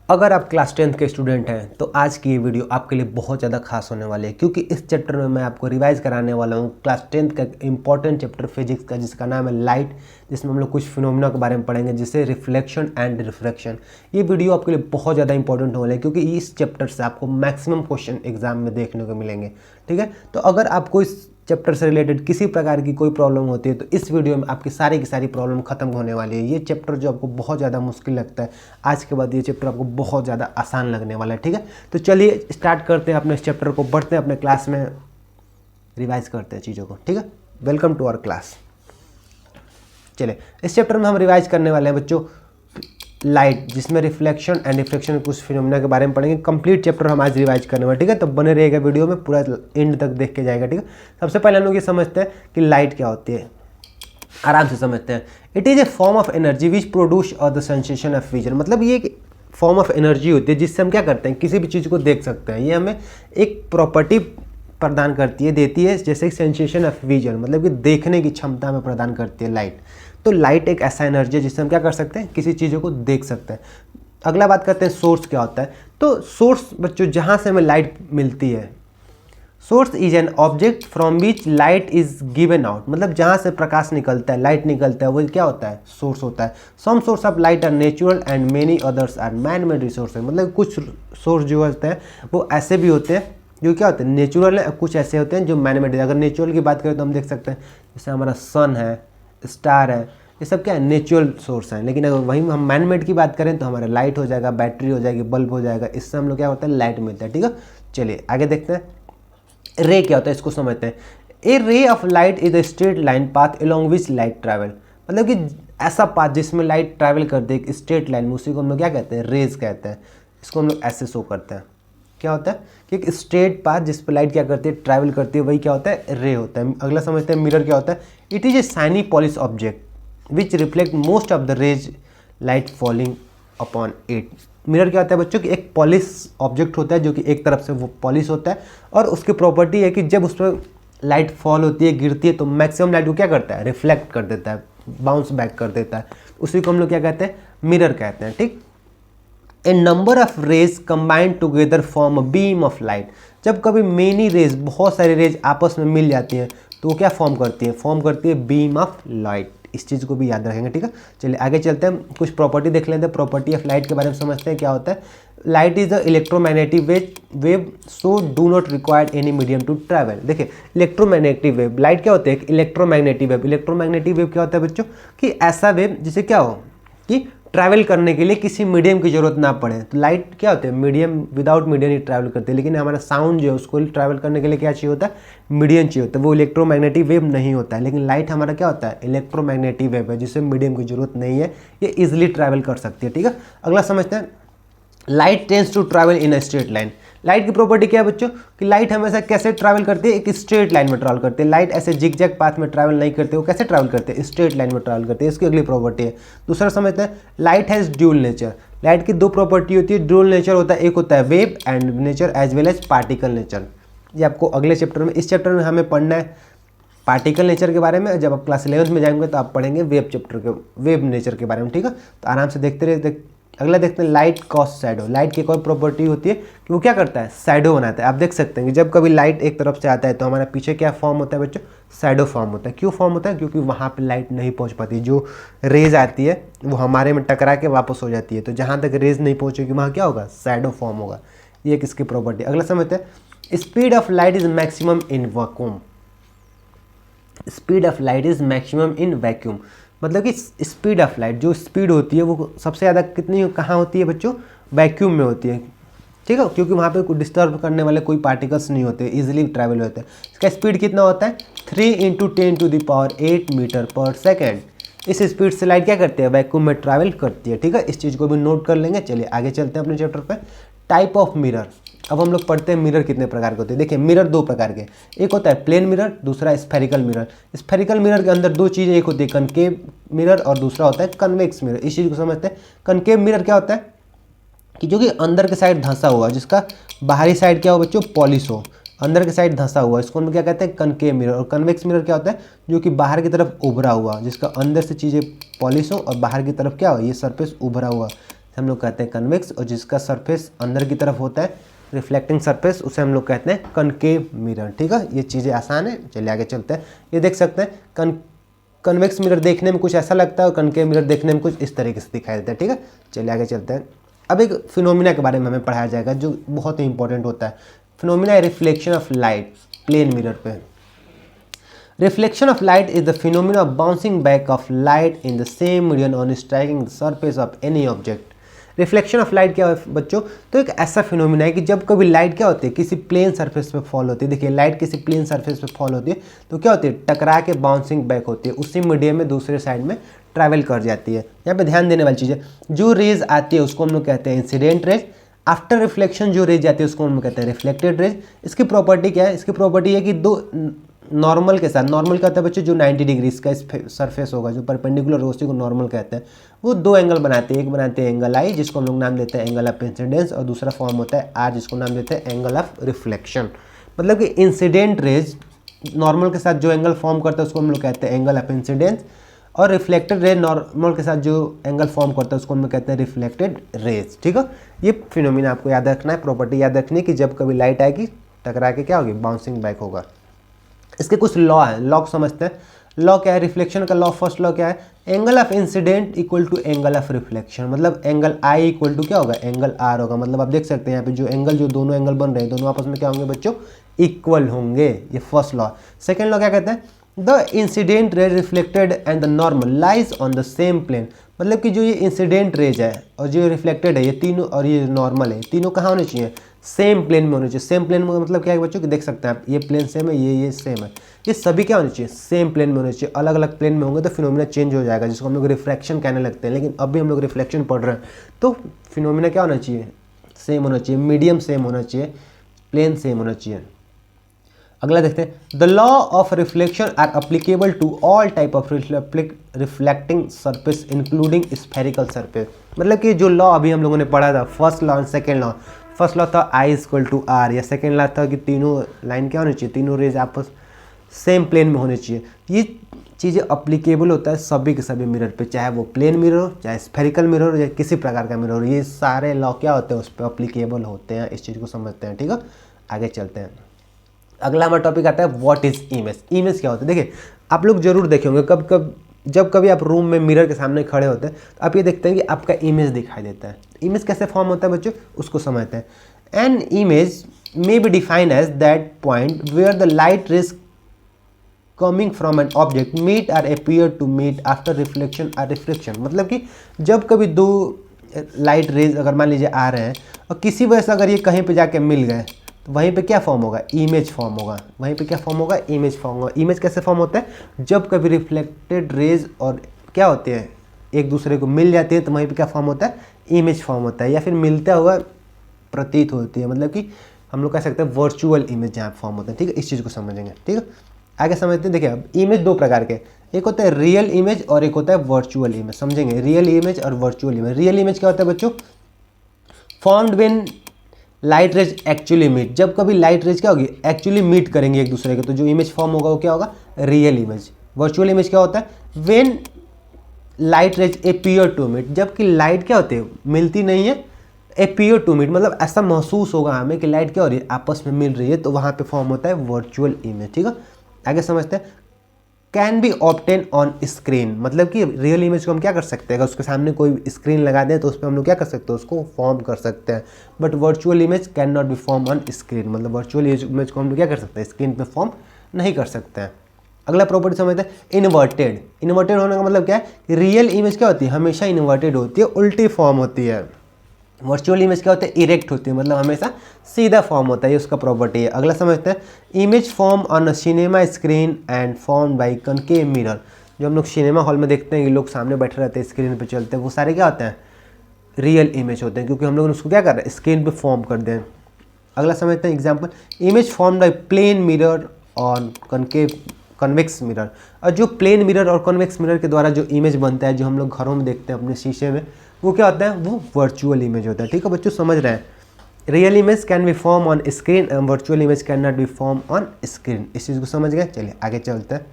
अगर आप class 10th के स्टूडेंट हैं तो आज की ये वीडियो आपके लिए बहुत ज़्यादा खास होने वाली है, क्योंकि इस चैप्टर में मैं आपको रिवाइज कराने वाला हूँ क्लास 10th का इंपॉर्टेंट चैप्टर फिजिक्स का, जिसका नाम है लाइट, जिसमें हम लोग कुछ फिनोमेना के बारे में पढ़ेंगे, जैसे रिफ्लेक्शन एंड रिफ्रैक्शन। ये वीडियो आपके लिए बहुत ज़्यादा इंपॉर्टेंट होने वाला है, क्योंकि इस चैप्टर से आपको मैक्सिमम क्वेश्चन एग्जाम में देखने को मिलेंगे। ठीक है, तो अगर आपको इस चैप्टर से रिलेटेड किसी प्रकार की कोई प्रॉब्लम होती है तो इस वीडियो में आपकी सारी की सारी प्रॉब्लम खत्म होने वाली है। ये चैप्टर जो आपको बहुत ज़्यादा मुश्किल लगता है, आज के बाद ये चैप्टर आपको बहुत ज़्यादा आसान लगने वाला है। ठीक है, तो चलिए स्टार्ट करते हैं अपने इस चैप्टर को, बढ़ते हैं अपने क्लास में, रिवाइज करते हैं चीज़ों को। ठीक है, वेलकम टू आवर क्लास। चलिए, इस चैप्टर में हम रिवाइज करने वाले हैं बच्चों लाइट, जिसमें रिफ्लेक्शन एंड रिफ्रैक्शन कुछ फिनोमेना के बारे में पढ़ेंगे। कंप्लीट चैप्टर हम आज रिवाइज करने वाले। ठीक है, तो बने रहेगा वीडियो में, पूरा एंड तक देख के जाएगा। ठीक है, सबसे पहले हम लोग ये समझते हैं कि लाइट क्या होती है, आराम से समझते हैं। It is a form of energy which produce और द सेंसेशन ऑफ विजन। मतलब ये एक फॉर्म ऑफ एनर्जी होती है जिससे हम क्या करते हैं, किसी भी चीज़ को देख सकते हैं। ये हमें एक प्रॉपर्टी प्रदान करती है, देती है, जैसे सेंसेशन ऑफ विजन, मतलब कि देखने की क्षमता हमें प्रदान करती है लाइट। तो लाइट एक ऐसा एनर्जी है जिससे हम क्या कर सकते हैं, किसी चीज़ों को देख सकते हैं। अगला बात करते हैं सोर्स क्या होता है। तो सोर्स बच्चों जहाँ से हमें लाइट मिलती है, source is an object from which light is given out. मतलब जहाँ से प्रकाश निकलता है, लाइट निकलता है, वो क्या होता है, सोर्स होता है। Some source of light are natural and many others are man made resources. मतलब कुछ सोर्स जो होते हैं वो ऐसे भी होते हैं जो क्या होते हैं, नेचुरल है, कुछ ऐसे होते हैं जो मैन मेड। अगर नेचुरल की बात करें तो हम देख सकते हैं जैसे हमारा सन है, स्टार है, ये सब क्या है, नेचुरल सोर्स हैं। लेकिन अगर वहीं हम मैन मेड की बात करें तो हमारा लाइट हो जाएगा, बैटरी हो जाएगी, बल्ब हो जाएगा, इससे हम लोग क्या होता है, लाइट मिलता है। ठीक है, चलिए आगे देखते हैं रे क्या होता है, इसको समझते हैं। A ray of light is the straight line path along which light travel. मतलब कि ऐसा पाथ जिसमें लाइट ट्रैवल करती है एक स्ट्रेट लाइन में, उसी को हम लोग क्या कहते हैं, रेज कहते हैं। इसको हम लोग ऐसे शो करते हैं। क्या होता है कि एक स्ट्रेट पाथ जिस पर लाइट क्या करती है, ट्रैवल करती है, वही क्या होता है, रे होता है। अगला समझते हैं मिरर क्या होता है। It is a shiny polish object which reflect most of the rays light falling upon it. Mirror क्या होता है बच्चों कि एक पॉलिश ऑब्जेक्ट होता है जो कि एक तरफ से वो पॉलिश होता है, और उसकी प्रॉपर्टी है कि जब उस पर लाइट फॉल होती है, गिरती है, तो मैक्सिमम लाइट को क्या करता है, रिफ्लेक्ट कर देता है, बाउंस बैक कर देता है। उसी को हम लोग क्या कहते हैं, मिरर कहते हैं। ठीक, a number of rays combined together form a beam of light. जब कभी मेनी रेज, बहुत सारी रेज आपस में मिल जाती हैं तो वो क्या फॉर्म करती है, फॉर्म करती है बीम ऑफ लाइट। इस चीज़ को भी याद रखेंगे। ठीक है, चलिए आगे चलते हैं, कुछ प्रॉपर्टी देख लेते हैं। प्रॉपर्टी ऑफ लाइट के बारे में समझते हैं क्या होता है। Light is the electromagnetic wave so do not require any medium to travel. देखिए इलेक्ट्रोमैग्नेटिक वेव, लाइट क्या होता है, एक इलेक्ट्रोमैग्नेटिक वेव। इलेक्ट्रोमैग्नेटिक वेव क्या होता है बच्चों कि ऐसा वेव जिसे क्या हो कि ट्रैवल करने के लिए किसी मीडियम की जरूरत ना पड़े। तो लाइट क्या होती है, मीडियम, विदाउट मीडियम ही ट्रैवल करती है। लेकिन हमारा साउंड जो है उसको ट्रैवल करने के लिए क्या चाहिए होता है, मीडियम चाहिए होता है। वो इलेक्ट्रोमैग्नेटिक वेव नहीं होता है। लेकिन लाइट हमारा क्या होता है, इलेक्ट्रोमैग्नेटिक वेव है, जिसे मीडियम की जरूरत नहीं है, ये इजिली ट्रैवल कर सकती है। ठीक है, अगला समझते हैं। Light tends to travel in a straight line. Light की प्रॉपर्टी क्या है बच्चों कि लाइट हमेशा कैसे ट्रैवल करती है, एक स्ट्रेट लाइन में ट्रैवल करती है। लाइट ऐसे जिगजैग पाथ में ट्रैवल नहीं करते, वो कैसे ट्रैवल करते हैं, स्ट्रेट लाइन में ट्रैवल करते हैं। इसकी अगली प्रॉपर्टी है। दूसरा समझते हैं, light has dual nature. Light की दो प्रॉपर्टी होती है, ड्यूल नेचर होता है, एक होता है wave and nature as well as particle nature. ये आपको अगले चैप्टर में, इस चैप्टर में हमें पढ़ना है पार्टिकल नेचर के बारे में। जब आप क्लास 11th में जाएंगे तो आप पढ़ेंगे वेव चैप्टर के, वेव नेचर के बारे में। ठीक है, तो आराम से देखते रहे। अगला देखते हैं लाइट कॉस शैडो। लाइट की एक और प्रॉपर्टी होती है कि वो क्या करता है, शैडो बनाता है। आप देख सकते हैं कि जब कभी लाइट एक तरफ से आता है तो हमारा पीछे क्या फॉर्म होता है बच्चों, शैडो फॉर्म होता है। क्यों फॉर्म होता है, क्योंकि वहाँ पे लाइट नहीं पहुँच पाती। जो रेज आती है वो हमारे में टकरा के वापस हो जाती है, तो जहाँ तक रेज नहीं पहुँचेगी वहाँ क्या होगा, शैडो फॉर्म होगा। ये एक इसकी प्रॉपर्टी। अगला समझते हैं, speed of light is maximum in vacuum. Speed of light is maximum in vacuum. मतलब कि स्पीड ऑफ लाइट, जो स्पीड होती है वो सबसे ज़्यादा कितनी कहाँ होती है बच्चों, वैक्यूम में होती है। ठीक है, क्योंकि वहाँ पे कोई डिस्टर्ब करने वाले कोई पार्टिकल्स नहीं होते, इजीली ट्रैवल होते हैं। इसका स्पीड कितना होता है, 3 × 10⁸ मीटर पर सेकेंड। इस स्पीड से लाइट क्या करती है, वैक्यूम में ट्रैवल करती है। ठीक है, इस चीज़ को भी नोट कर लेंगे। चलिए आगे चलते हैं अपने चैप्टर पर। Type of mirror. अब हम लोग पढ़ते हैं मिरर कितने प्रकार के होते हैं। देखिए मिरर दो प्रकार के, एक होता है प्लेन मिरर, दूसरा स्फेरिकल मिरर। स्फेरिकल मिरर के अंदर दो चीज़ें, एक होती है कनकेव मिरर और दूसरा होता है कन्वेक्स मिरर। इस चीज़ को समझते हैं। कनकेव मिरर क्या होता है कि जो कि अंदर के साइड धंसा हुआ, जिसका बाहरी साइड क्या हो बच्चों, पॉलिश हो, अंदर के साइड धंसा हुआ, इसको हम क्या कहते हैं, कनकेव मिरर। और कन्वेक्स मिरर क्या होता है, जो कि बाहर की तरफ उभरा हुआ, जिसका अंदर से चीज़ें पॉलिश हो और बाहर की तरफ क्या हो, ये सरफेस उभरा हुआ, हम लोग कहते हैं कन्वेक्स, और जिसका सरफेस अंदर की तरफ होता है रिफ्लेक्टिंग सरफेस, उसे हम लोग कहते हैं कनकेव मिरर। ठीक है, ये चीज़ें आसान है। चलिए आगे चलते हैं। ये देख सकते हैं कन्वेक्स मिरर देखने में कुछ ऐसा लगता है और कनकेव मिरर देखने में कुछ इस तरीके से दिखाई देता है। ठीक है, चलिए आगे चलते हैं। अब एक फिनोमिना के बारे में हमें पढ़ाया जाएगा जो बहुत ही इंपॉर्टेंट होता है। फिनोमिना है reflection of light plane mirror पे। Reflection of light is the phenomenon of bouncing back of light in the same medium on striking the surface of any object. Reflection of light क्या है बच्चों? तो एक ऐसा phenomena है कि जब कभी लाइट क्या होती है किसी प्लेन सरफेस पे फॉल होती है। देखिए लाइट किसी प्लेन सरफेस पे फॉल होती है तो क्या होती है, टकरा के बाउंसिंग बैक होती है, उसी मीडियम में दूसरे साइड में ट्रैवल कर जाती है। यहाँ पे ध्यान देने वाली चीज़ है, जो रेज आती है उसको हम लोग कहते हैं इंसिडेंट रेज। आफ्टर रिफ्लेक्शन जो रेज आती है उसको हम लोग कहते हैं रिफ्लेक्टेड रेज। इसकी प्रॉपर्टी क्या है? इसकी प्रॉपर्टी है कि दो नॉर्मल के साथ, नॉर्मल कहते हैं बच्चों जो 90 डिग्री इसका सरफेस होगा, जो परपेंडिकुलर होगा उसी को नॉर्मल कहते हैं। वो दो एंगल बनाते हैं, एक बनाते हैं एंगल आई जिसको हम लोग नाम देते हैं एंगल ऑफ इंसिडेंस, और दूसरा फॉर्म होता है आर जिसको नाम देते हैं एंगल ऑफ रिफ्लेक्शन। मतलब कि इंसिडेंट रेज नॉर्मल के साथ जो एंगल फॉर्म करता है उसको हम लोग कहते हैं एंगल ऑफ इंसिडेंस, और रिफ्लेक्टेड रेज नॉर्मल के साथ जो एंगल फॉर्म करता है उसको हम लोग कहते हैं रिफ्लेक्टेड रेज। ठीक है, ये फिनोमिना आपको याद रखना है, प्रॉपर्टी याद रखनी है कि जब कभी लाइट आएगी टकरा के क्या होगी, बाउंसिंग बैक होगा। इसके कुछ लॉ है, लॉ को समझते हैं। लॉ क्या है रिफ्लेक्शन का? लॉ फर्स्ट लॉ क्या है? Angle of incident equal to angle of reflection. मतलब एंगल आई इक्वल टू क्या होगा, एंगल आर होगा। मतलब आप देख सकते हैं यहाँ पे जो एंगल, जो दोनों एंगल बन रहे हैं दोनों आपस में क्या होंगे बच्चों, इक्वल होंगे। ये फर्स्ट लॉ। सेकेंड लॉ क्या कहते हैं? The incident ray reflected and the normal lies on the same plane. मतलब कि जो ये इंसिडेंट रेज है और जो रिफ्लेक्टेड है ये तीनों, और ये नॉर्मल है, तीनों कहाँ होने चाहिए, सेम प्लेन में होने चाहिए। सेम प्लेन में मतलब क्या है बच्चों कि देख सकते हैं आप ये प्लेन सेम है, ये सेम है, ये सभी क्या होने चाहिए, सेम प्लेन में होने चाहिए। अलग अलग प्लेन में होंगे तो फिनोमिना चेंज हो जाएगा, जिसको हम लोग रिफ्रैक्शन कहने लगते हैं। लेकिन अभी हम लोग रिफ्लेक्शन पढ़ रहे हैं तो फिनोमिना क्या होना चाहिए, सेम होना चाहिए, मीडियम सेम होना चाहिए, प्लेन सेम होना चाहिए। अगला देखते हैं, the law of reflection are applicable to all type of reflecting surface including spherical surface. मतलब कि जो लॉ अभी हम लोगों ने पढ़ा था, फर्स्ट लॉ और सेकेंड लॉ। फर्स्ट लॉ था आई इक्वल टू आर, या सेकेंड लॉ था कि तीनों लाइन क्या होनी चाहिए, तीनों रेज आपस सेम प्लेन में होने चाहिए। ये चीज़ें अप्लीकेबल होता है सभी के सभी मिरर पे, चाहे वो प्लेन मिरर हो, चाहे स्फेरिकल मिरर हो, या किसी प्रकार का मिरर हो। ये सारे लॉ क्या होते हैं उस पर अप्लीकेबल होते हैं। इस चीज़ को समझते हैं। ठीक है, आगे चलते हैं। अगला हमारा टॉपिक आता है व्हाट इज इमेज। इमेज क्या होता है? देखिए आप लोग जरूर देखे होंगे जब कभी आप रूम में मिरर के सामने खड़े होते हैं तो आप ये देखते हैं कि आपका इमेज दिखाई देता है। इमेज कैसे फॉर्म होता है बच्चों, उसको समझते हैं। An image may be defined as that point where the light rays coming from an object meet are appear to meet after reflection और रिफ्लेक्शन। मतलब कि जब कभी दो लाइट रेज अगर मान लीजिए आ रहे हैं और किसी वजह से अगर ये कहीं पे जाके मिल गए तो वहीं पे क्या फॉर्म होगा, इमेज फॉर्म होगा। वहीं पे क्या फॉर्म होगा, इमेज फॉर्म होगा। इमेज कैसे फॉर्म होता है, जब कभी रिफ्लेक्टेड रेज और क्या होते हैं एक दूसरे को मिल जाती है तो वहीं पे क्या फॉर्म होता है, इमेज फॉर्म होता है, या फिर मिलता हुआ प्रतीत होती है। मतलब कि हम लोग कह सकते हैं वर्चुअल इमेज जहाँ फॉर्म होता है। ठीक है, इस चीज़ को समझेंगे। ठीक है, आगे समझते हैं। देखिए अब इमेज दो प्रकार के, एक होता है रियल इमेज और एक होता है वर्चुअल इमेज। समझेंगे रियल इमेज और वर्चुअल इमेज। रियल इमेज क्या होता है बच्चों, formed when light rays actually meet. जब कभी लाइट रेज क्या होगी, एक्चुअली मीट करेंगे एक दूसरे के, तो जो इमेज फॉर्म होगा वो क्या होगा, रियल इमेज। वर्चुअल इमेज क्या होता है, when light rays appear to meet. जबकि लाइट क्या होती है, मिलती नहीं है, अपीयर टू मीट मतलब ऐसा महसूस होगा हमें कि लाइट क्या हो रही है, आपस में मिल रही है, तो वहाँ पे फॉर्म होता है वर्चुअल इमेज। ठीक है, आगे समझते हैं। Can be obtain on screen. मतलब कि रियल इमेज को हम क्या कर सकते हैं, अगर उसके सामने कोई स्क्रीन लगा दें तो उस पर हम लोग क्या कर सकते हैं, उसको फॉर्म कर सकते हैं। But virtual image can not be form on screen. मतलब वर्चुअल इमेज को हम लोग क्या कर सकते हैं, स्क्रीन पे फॉर्म नहीं कर सकते हैं। अगला प्रॉपर्टी समझते हैं इन्वर्टेड। इन्वर्टेड होने का मतलब क्या है, रियल इमेज क्या होती है, हमेशा इन्वर्टेड होती है, उल्टी फॉर्म होती है। वर्चुअल इमेज क्या होता है, इरेक्ट होती है, मतलब हमेशा सीधा फॉर्म होता है। ये उसका प्रॉपर्टी है। अगला समझते हैं, image form on a cinema screen and form by concave mirror. जो हम लोग सिनेमा हॉल में देखते हैं कि लोग सामने बैठे रहते हैं, स्क्रीन पे चलते हैं, वो सारे क्या होते हैं, रियल इमेज होते हैं, क्योंकि हम लोग उसको क्या कर रहे हैं, स्क्रीन पे फॉर्म कर दें। अगला समझते हैं example, image form by plane mirror और कन्वेक्स मिरर। और जो प्लेन मिरर और कन्वेक्स मिरर के द्वारा जो इमेज बनता है, जो हम लोग घरों में देखते हैं अपने शीशे में, वो क्या होता है, वो वर्चुअल इमेज होता है। ठीक है बच्चों, समझ रहे हैं। Real image can be form on screen and virtual image can not be form on screen. इस चीज़ को समझ गए। चलिए आगे चलते हैं।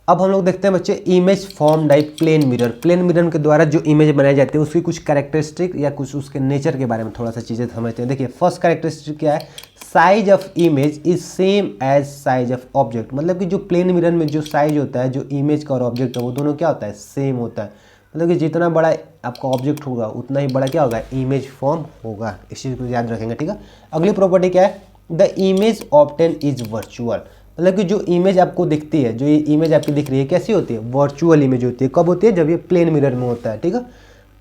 अब हम लोग देखते हैं बच्चे image form by plane mirror. Plane mirror के द्वारा जो इमेज बनाई जाती है उसकी कुछ कैरेक्टरिस्टिक या कुछ उसके नेचर के बारे में थोड़ा सा चीज़ें समझते हैं। देखिए फर्स्ट कैरेक्टरिस्टिक क्या है, size of image is same as size of object. मतलब कि जो प्लेन मिरर में जो साइज होता है, जो इमेज का और ऑब्जेक्ट है, वो दोनों क्या होता है, सेम होता है। मतलब कि जितना बड़ा आपका ऑब्जेक्ट होगा उतना ही बड़ा क्या होगा, इमेज फॉर्म होगा। इस चीज़ को याद रखेंगे, ठीक है। अगली प्रॉपर्टी क्या है, the image obtain is virtual. मतलब कि जो इमेज आपको दिखती है, जो ये इमेज आपकी दिख रही है, कैसी होती है, वर्चुअल इमेज होती है। कब होती है, जब ये प्लेन मिरर में होता है, ठीक है।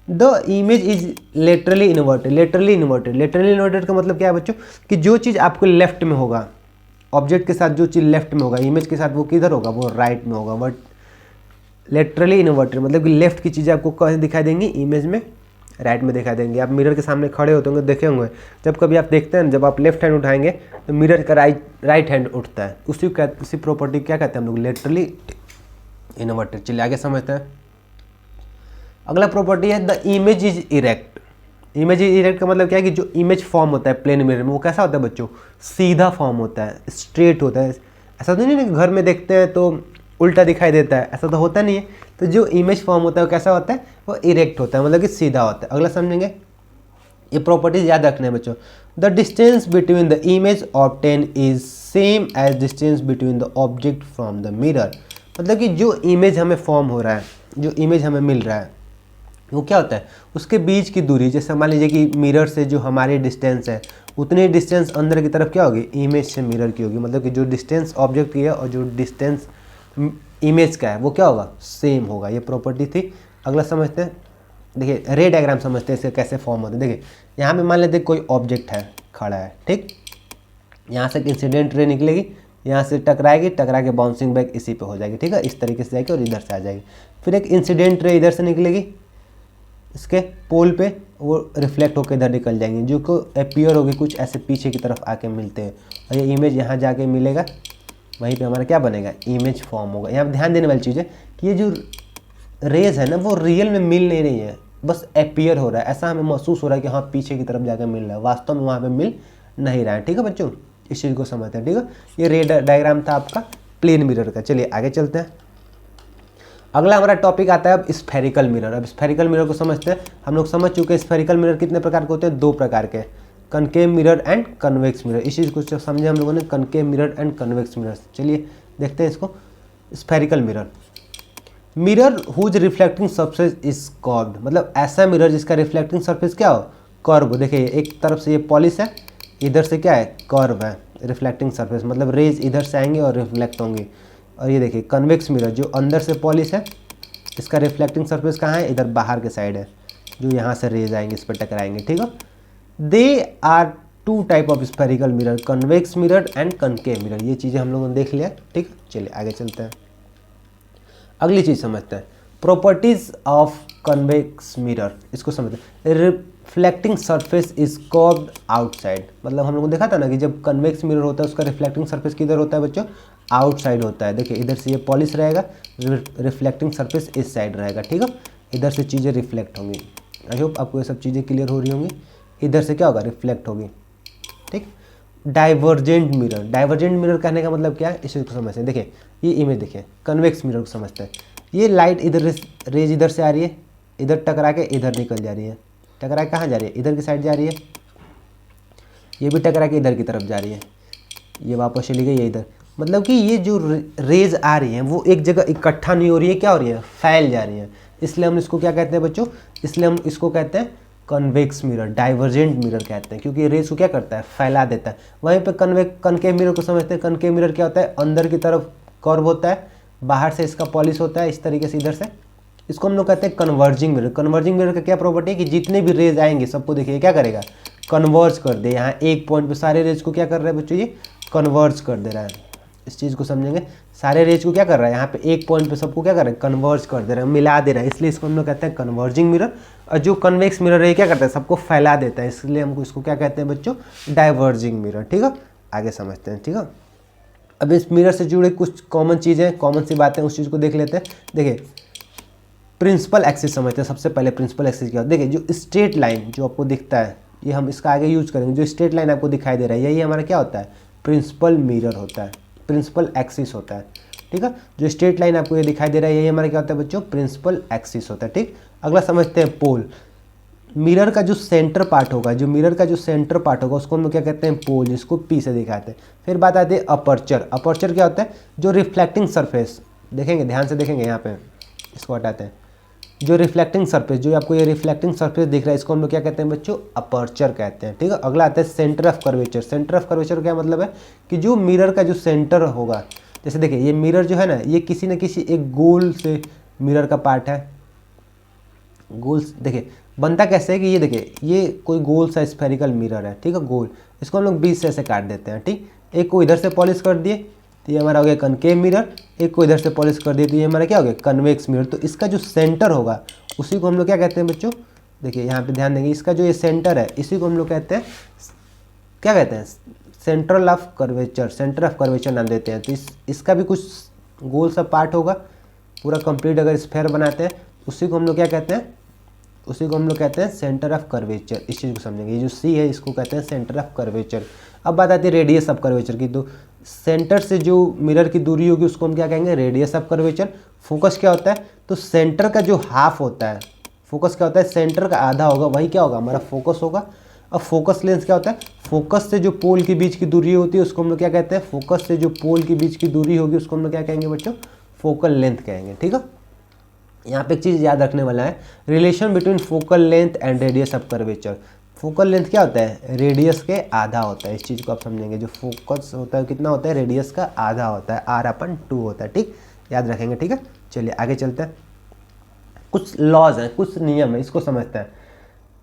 The image is laterally inverted. Laterally inverted का मतलब क्या है बच्चों, कि जो चीज़ आपको लेफ्ट में होगा, ऑब्जेक्ट के साथ जो चीज़ लेफ्ट में होगा, इमेज के साथ वो किधर होगा, वो राइट में होगा। बट लेटरली इन्वर्टेड मतलब कि लेफ्ट की चीज़ें आपको कहाँ दिखाई देंगी, इमेज में राइट में दिखाई देंगे। आप मिरर के सामने खड़े होते होंगे, देखे होंगे, जब कभी आप देखते हैं, जब आप लेफ्ट हैंड उठाएंगे तो मिरर का राइट हैंड उठता है। उसी प्रॉपर्टी क्या कहते हैं हम लोग, लेटरली इन्वर्टेड। चलिए आगे समझते हैं। अगला प्रॉपर्टी है the image is erect. Image is erect का मतलब क्या है, कि जो इमेज फॉर्म होता है प्लेन मिरर में, वो कैसा होता है बच्चों, सीधा फॉर्म होता है, स्ट्रेट होता है। ऐसा तो नहीं है कि घर में देखते हैं तो उल्टा दिखाई देता है, ऐसा तो होता नहीं है। तो जो इमेज फॉर्म होता है वो कैसा होता है, वो इरेक्ट होता है, मतलब कि सीधा होता है। अगला समझेंगे, ये प्रॉपर्टीज याद रखने हैं बच्चों। The distance between the image obtain is same as distance between the object from the mirror. मतलब कि जो इमेज हमें फॉर्म हो रहा है, जो इमेज हमें मिल रहा है, वो क्या होता है, उसके बीच की दूरी, जैसे मान लीजिए कि मिरर से जो हमारी डिस्टेंस है, उतनी डिस्टेंस अंदर की तरफ क्या होगी, इमेज से मिरर की होगी। मतलब कि जो डिस्टेंस ऑब्जेक्ट की है और जो डिस्टेंस इमेज का है, वो क्या होगा, सेम होगा। ये प्रॉपर्टी थी। अगला समझते हैं, देखिए रे डायग्राम समझते हैं इसके कैसे फॉर्म होते हैं। देखिए यहाँ पे मान लेते हैं कोई ऑब्जेक्ट है, खड़ा है, ठीक। यहाँ से एक इंसिडेंट रे निकलेगी, यहाँ से टकराएगी, टकरा के बाउंसिंग बैक इसी पे हो जाएगी, ठीक है। इस तरीके से जाएगी और इधर से आ जाएगी। फिर एक इंसिडेंट रे इधर से निकलेगी, इसके पोल पे, वो रिफ्लेक्ट होकर इधर निकल जाएंगे, जो को अपीयर होगी कुछ ऐसे पीछे की तरफ आके मिलते हैं, और ये इमेज यहाँ जाके मिलेगा, वहीं पे हमारा क्या बनेगा, इमेज फॉर्म होगा। यहाँ ध्यान देने वाली चीज़ है कि ये जो रेज है ना, वो रियल में मिल नहीं रही है, बस अपीयर हो रहा है। ऐसा हमें महसूस हो रहा है कि हाँ पीछे की तरफ जाकर मिल रहा है, वास्तव में वहाँ पे मिल नहीं रहा है, ठीक है बच्चों। इस चीज़ को समझते हैं, ठीक है। ये रे डायग्राम था आपका प्लेन मिरर का। चलिए आगे चलते हैं। अगला हमारा टॉपिक आता है अब स्फेरिकल मिरर। अब स्फेरिकल मिरर को समझते हैं। हम लोग समझ चुके हैं स्फेरिकल मिरर कितने प्रकार के होते हैं, दो प्रकार के, concave mirror and convex mirror. इस चीज़ को समझे हम लोगों ने, concave mirror and convex mirror. चलिए देखते हैं इसको। Spherical mirror, mirror whose reflecting surface is curved. मतलब ऐसा मिरर जिसका रिफ्लेक्टिंग सरफेस क्या हो, कर्व। देखिए एक तरफ से ये पॉलिश है, इधर से क्या है, कर्व है, रिफ्लेक्टिंग सरफेस, मतलब रेज इधर से आएंगे और रिफ्लेक्ट होंगे। और ये देखिए कन्वेक्स मिरर, जो अंदर से पॉलिश है, इसका रिफ्लेक्टिंग सरफेस कहाँ है, इधर बाहर के साइड है, जो यहाँ से रेज आएंगे, इस पर टकराएंगे, ठीक है। They are two type of spherical mirror, convex mirror and concave mirror. ये चीज़ें हम लोगों ने देख लिया, ठीक। चलिए आगे चलते हैं। अगली चीज़ समझते हैं, प्रॉपर्टीज ऑफ कन्वेक्स मिरर। इसको समझते हैं। Reflecting surface is curved outside. मतलब हम लोगों ने देखा था ना कि जब कन्वेक्स मिरर होता है उसका रिफ्लेक्टिंग सरफेस किधर होता है बच्चों, आउटसाइड होता है। देखिए इधर से ये पॉलिश रहेगा, रिफ्लेक्टिंग सरफेस इस साइड रहेगा, ठीक है। इधर से चीज़ें रिफ्लेक्ट होंगी। आई होप आपको ये सब चीज़ें क्लियर हो रही होंगी। इधर से क्या होगा, रिफ्लेक्ट होगी, ठीक। डाइवर्जेंट मिरर, डाइवर्जेंट मिरर कहने का मतलब क्या है, इस चीज़ को समझते हैं। देखिए ये इमेज देखिए, कन्वेक्स मिरर को समझते हैं। ये लाइट इधर, रेज इधर से आ रही है, इधर टकरा के इधर निकल जा रही है, टकरा के कहाँ जा रही है, इधर की साइड जा रही है। ये भी टकरा के इधर की तरफ जा रही है, ये वापस चली गई है इधर। मतलब कि ये जो रेज आ रही हैं वो एक जगह इकट्ठा नहीं हो रही है, क्या हो रही है, फैल जा रही है। इसलिए हम इसको क्या कहते हैं बच्चों, इसलिए हम इसको कहते हैं कन्वेक्स मिरर, डाइवर्जेंट मिरर कहते हैं, क्योंकि रेज को क्या करता है, फैला देता है। वहीं पे कनकेव मिरर को समझते हैं। कनकेव मिरर क्या होता है, अंदर की तरफ कर्व होता है, बाहर से इसका पॉलिश होता है इस तरीके से इधर से। इसको हम लोग कहते हैं कन्वर्जिंग मिरर। कन्वर्जिंग मिरर का क्या प्रॉपर्टी है कि जितने भी रेज आएंगे सबको देखिए क्या करेगा, कन्वर्ज कर दे। यहाँ एक पॉइंट पे सारे रेज को क्या कर रहा है बच्चों, ये कन्वर्ज कर दे रहा है। इस चीज़ को समझेंगे, सारे रेज को क्या कर रहा है, यहाँ पे एक पॉइंट पे सबको क्या कर रहा है, कन्वर्ज कर दे रहा है, मिला दे रहा है। इसलिए इसको हम लोग कहते हैं कन्वर्जिंग मिरर। और जो कन्वेक्स मिरर है क्या करता है, सबको फैला देता है, इसलिए हमको इसको क्या कहते हैं बच्चों, डाइवर्जिंग मिरर, ठीक है। आगे समझते हैं, ठीक है। अब इस मिरर से जुड़े कुछ कॉमन चीज़ें, कॉमन सी बातें, उस चीज़ को देख लेते हैं। देखिए प्रिंसिपल एक्सिस समझते हैं। सबसे पहले प्रिंसिपल एक्सिस क्या होता है, देखिए जो स्ट्रेट लाइन जो आपको दिखता है, ये हम इसका आगे यूज करेंगे। जो स्ट्रेट लाइन आपको दिखाई दे रहा है, यही हमारा क्या होता है, प्रिंसिपल मिरर होता है, प्रिंसिपल एक्सिस होता है। ठीक है। जो स्ट्रेट लाइन आपको ये दिखाई दे रहा है यही हमारा क्या होता है बच्चों, प्रिंसिपल एक्सिस होता है। ठीक, अगला समझते हैं पोल। मिरर का जो सेंटर पार्ट होगा, जो मिरर का जो सेंटर पार्ट होगा उसको हम लोग क्या कहते हैं, पोल, जिसको पी से दिखाते हैं। फिर बात आती है अपर्चर। अपर्चर क्या होता है, जो रिफ्लेक्टिंग सरफेस, देखेंगे ध्यान से देखेंगे यहाँ पे, इसको हटाते हैं। जो रिफ्लेक्टिंग सरफेस, जो आपको ये रिफ्लेक्टिंग सरफेस दिख रहा है इसको हम लोग क्या कहते हैं बच्चों, अपर्चर कहते हैं। ठीक है, अगला आता है centre of curvature. Centre of curvature क्या मतलब है कि जो मिरर का जो सेंटर होगा, जैसे देखिए ये मिरर जो है ना, ये किसी न किसी एक गोल से मिरर का पार्ट है। गोल देखिए बनता कैसे है कि ये देखिए ये कोई गोल सा स्फेरिकल मिरर है, ठीक है, गोल। इसको हम लोग बीच से ऐसे काट देते हैं। ठीक, एक को इधर से पॉलिश कर दिए तो ये हमारा हो गया कनकेव मिरर, एक को इधर से पॉलिश कर दिए तो ये हमारा क्या हो गया, कन्वेक्स मिरर। तो इसका जो सेंटर होगा उसी को हम लोग क्या कहते हैं बच्चों, देखिए यहाँ पे ध्यान देंगे, इसका जो ये सेंटर है इसी को हम लोग कहते हैं, क्या कहते हैं, central of curvature. Centre of curvature नाम देते हैं। तो इसका भी कुछ गोल सा पार्ट होगा, पूरा कंप्लीट अगर स्फेयर बनाते हैं उसी को हम लोग क्या कहते हैं, उसी को हम लोग कहते हैं सेंटर ऑफ कर्वेचर। इस चीज़ को समझेंगे, ये जो सी है इसको कहते हैं सेंटर ऑफ कर्वेचर। अब बात आती है रेडियस ऑफ कर्वेचर की। तो सेंटर से जो मिरर की दूरी होगी उसको हम क्या कहेंगे, रेडियस ऑफ कर्वेचर। फोकस क्या होता है, तो सेंटर का जो हाफ होता है, फोकस क्या होता है, सेंटर का आधा होगा, वही क्या होगा, हमारा फोकस होगा। अब फोकस लेंथ क्या होता है, फोकस से जो पोल के बीच की दूरी होती है उसको हम लोग क्या कहते हैं, फोकस से जो पोल के बीच की दूरी होगी उसको हम लोग क्या कहेंगे बच्चों, फोकल लेंथ कहेंगे। ठीक है, यहाँ पे एक चीज़ याद रखने वाला है, relation between focal length and radius of curvature. Focal length क्या होता है, रेडियस के आधा होता है। इस चीज़ को आप समझेंगे, जो फोकस होता है कितना होता है, रेडियस का आधा होता है, R/2 होता है। ठीक, याद रखेंगे। ठीक है, चलिए आगे चलते हैं। कुछ लॉज हैं, कुछ नियम है, इसको समझते हैं।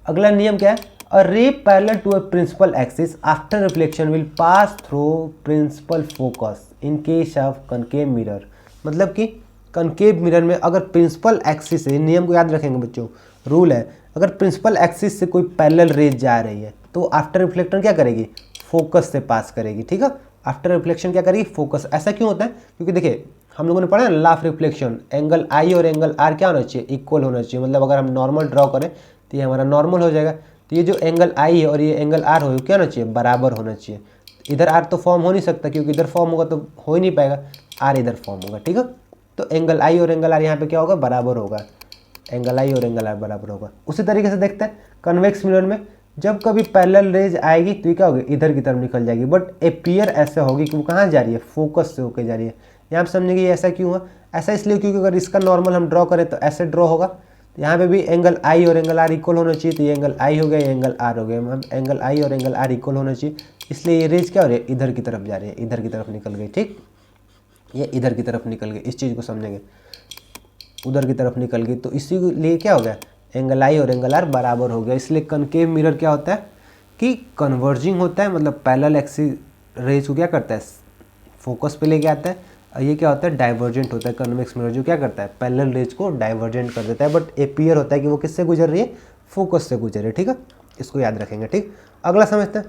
अगला नियम क्या है, a ray parallel to a principal axis after reflection will pass through principal focus in case of concave mirror. मतलब कि कनकेव मिरर में अगर प्रिंसिपल एक्सिस है, नियम को याद रखेंगे बच्चों, रूल है, अगर प्रिंसिपल एक्सिस से कोई पैरेलल रेज जा रही है तो आफ्टर रिफ्लेक्शन क्या करेगी, फोकस से पास करेगी। ठीक है, आफ्टर रिफ्लेक्शन क्या करेगी, फोकस। ऐसा क्यों होता है, क्योंकि देखिए हम लोगों ने पढ़ा ना लॉ ऑफ रिफ्लेक्शन, एंगल आई और एंगल आर क्या होना चाहिए, इक्वल होना चाहिए। मतलब अगर हम नॉर्मल ड्रॉ करें तो ये हमारा नॉर्मल हो जाएगा, तो ये जो एंगल आई है और ये एंगल आर हो क्या होना चाहिए, बराबर होना चाहिए। इधर आर तो फॉर्म हो नहीं सकता, क्योंकि इधर फॉर्म होगा तो हो ही नहीं पाएगा, आर इधर फॉर्म होगा। ठीक है, तो एंगल आई और एंगल आर यहाँ पे क्या होगा, बराबर होगा, एंगल आई और एंगल आर बराबर होगा। उसी तरीके से देखते हैं कन्वेक्स मिरर में, जब कभी पैरेलल रेज आएगी तो ये क्या होगी, इधर की तरफ निकल जाएगी, बट एपियर ऐसे होगी कि वो कहाँ जा रही है, फोकस से होकर जा रही है। यहाँ पे समझेंगे ये ऐसा क्यों हुआ, ऐसा इसलिए क्योंकि अगर इसका नॉर्मल हम ड्रॉ करें तो ऐसे ड्रॉ होगा, तो यहाँ पे भी एंगल आई और एंगल आर इक्वल होना चाहिए, तो ये एंगल आई हो गया, ये एंगल आर हो गया। हम एंगल आई और एंगल आर इक्वल होना चाहिए, इसलिए ये रेज क्या हो रही है, इधर की तरफ जा रही है, इधर की तरफ निकल गई। ठीक, ये इधर की तरफ निकल गई, इस चीज़ को समझेंगे, उधर की तरफ निकल गई, तो इसी लिए क्या हो गया, एंगल आई और एंगल आर बराबर हो गया। इसलिए कनकेव मिरर क्या होता है कि कन्वर्जिंग होता है, मतलब पैरेलल एक्सिस रेज को क्या करता है, फोकस पे लेके आता है, और ये क्या होता है, डाइवर्जेंट होता है। कन्वेक्स मिरर जो क्या करता है, पैरेलल रेज को डाइवर्जेंट कर देता है, बट एपियर होता है कि वो किससे गुजर रही है, फोकस से गुजर रही है। ठीक है, इसको याद रखेंगे। ठीक, अगला समझते हैं।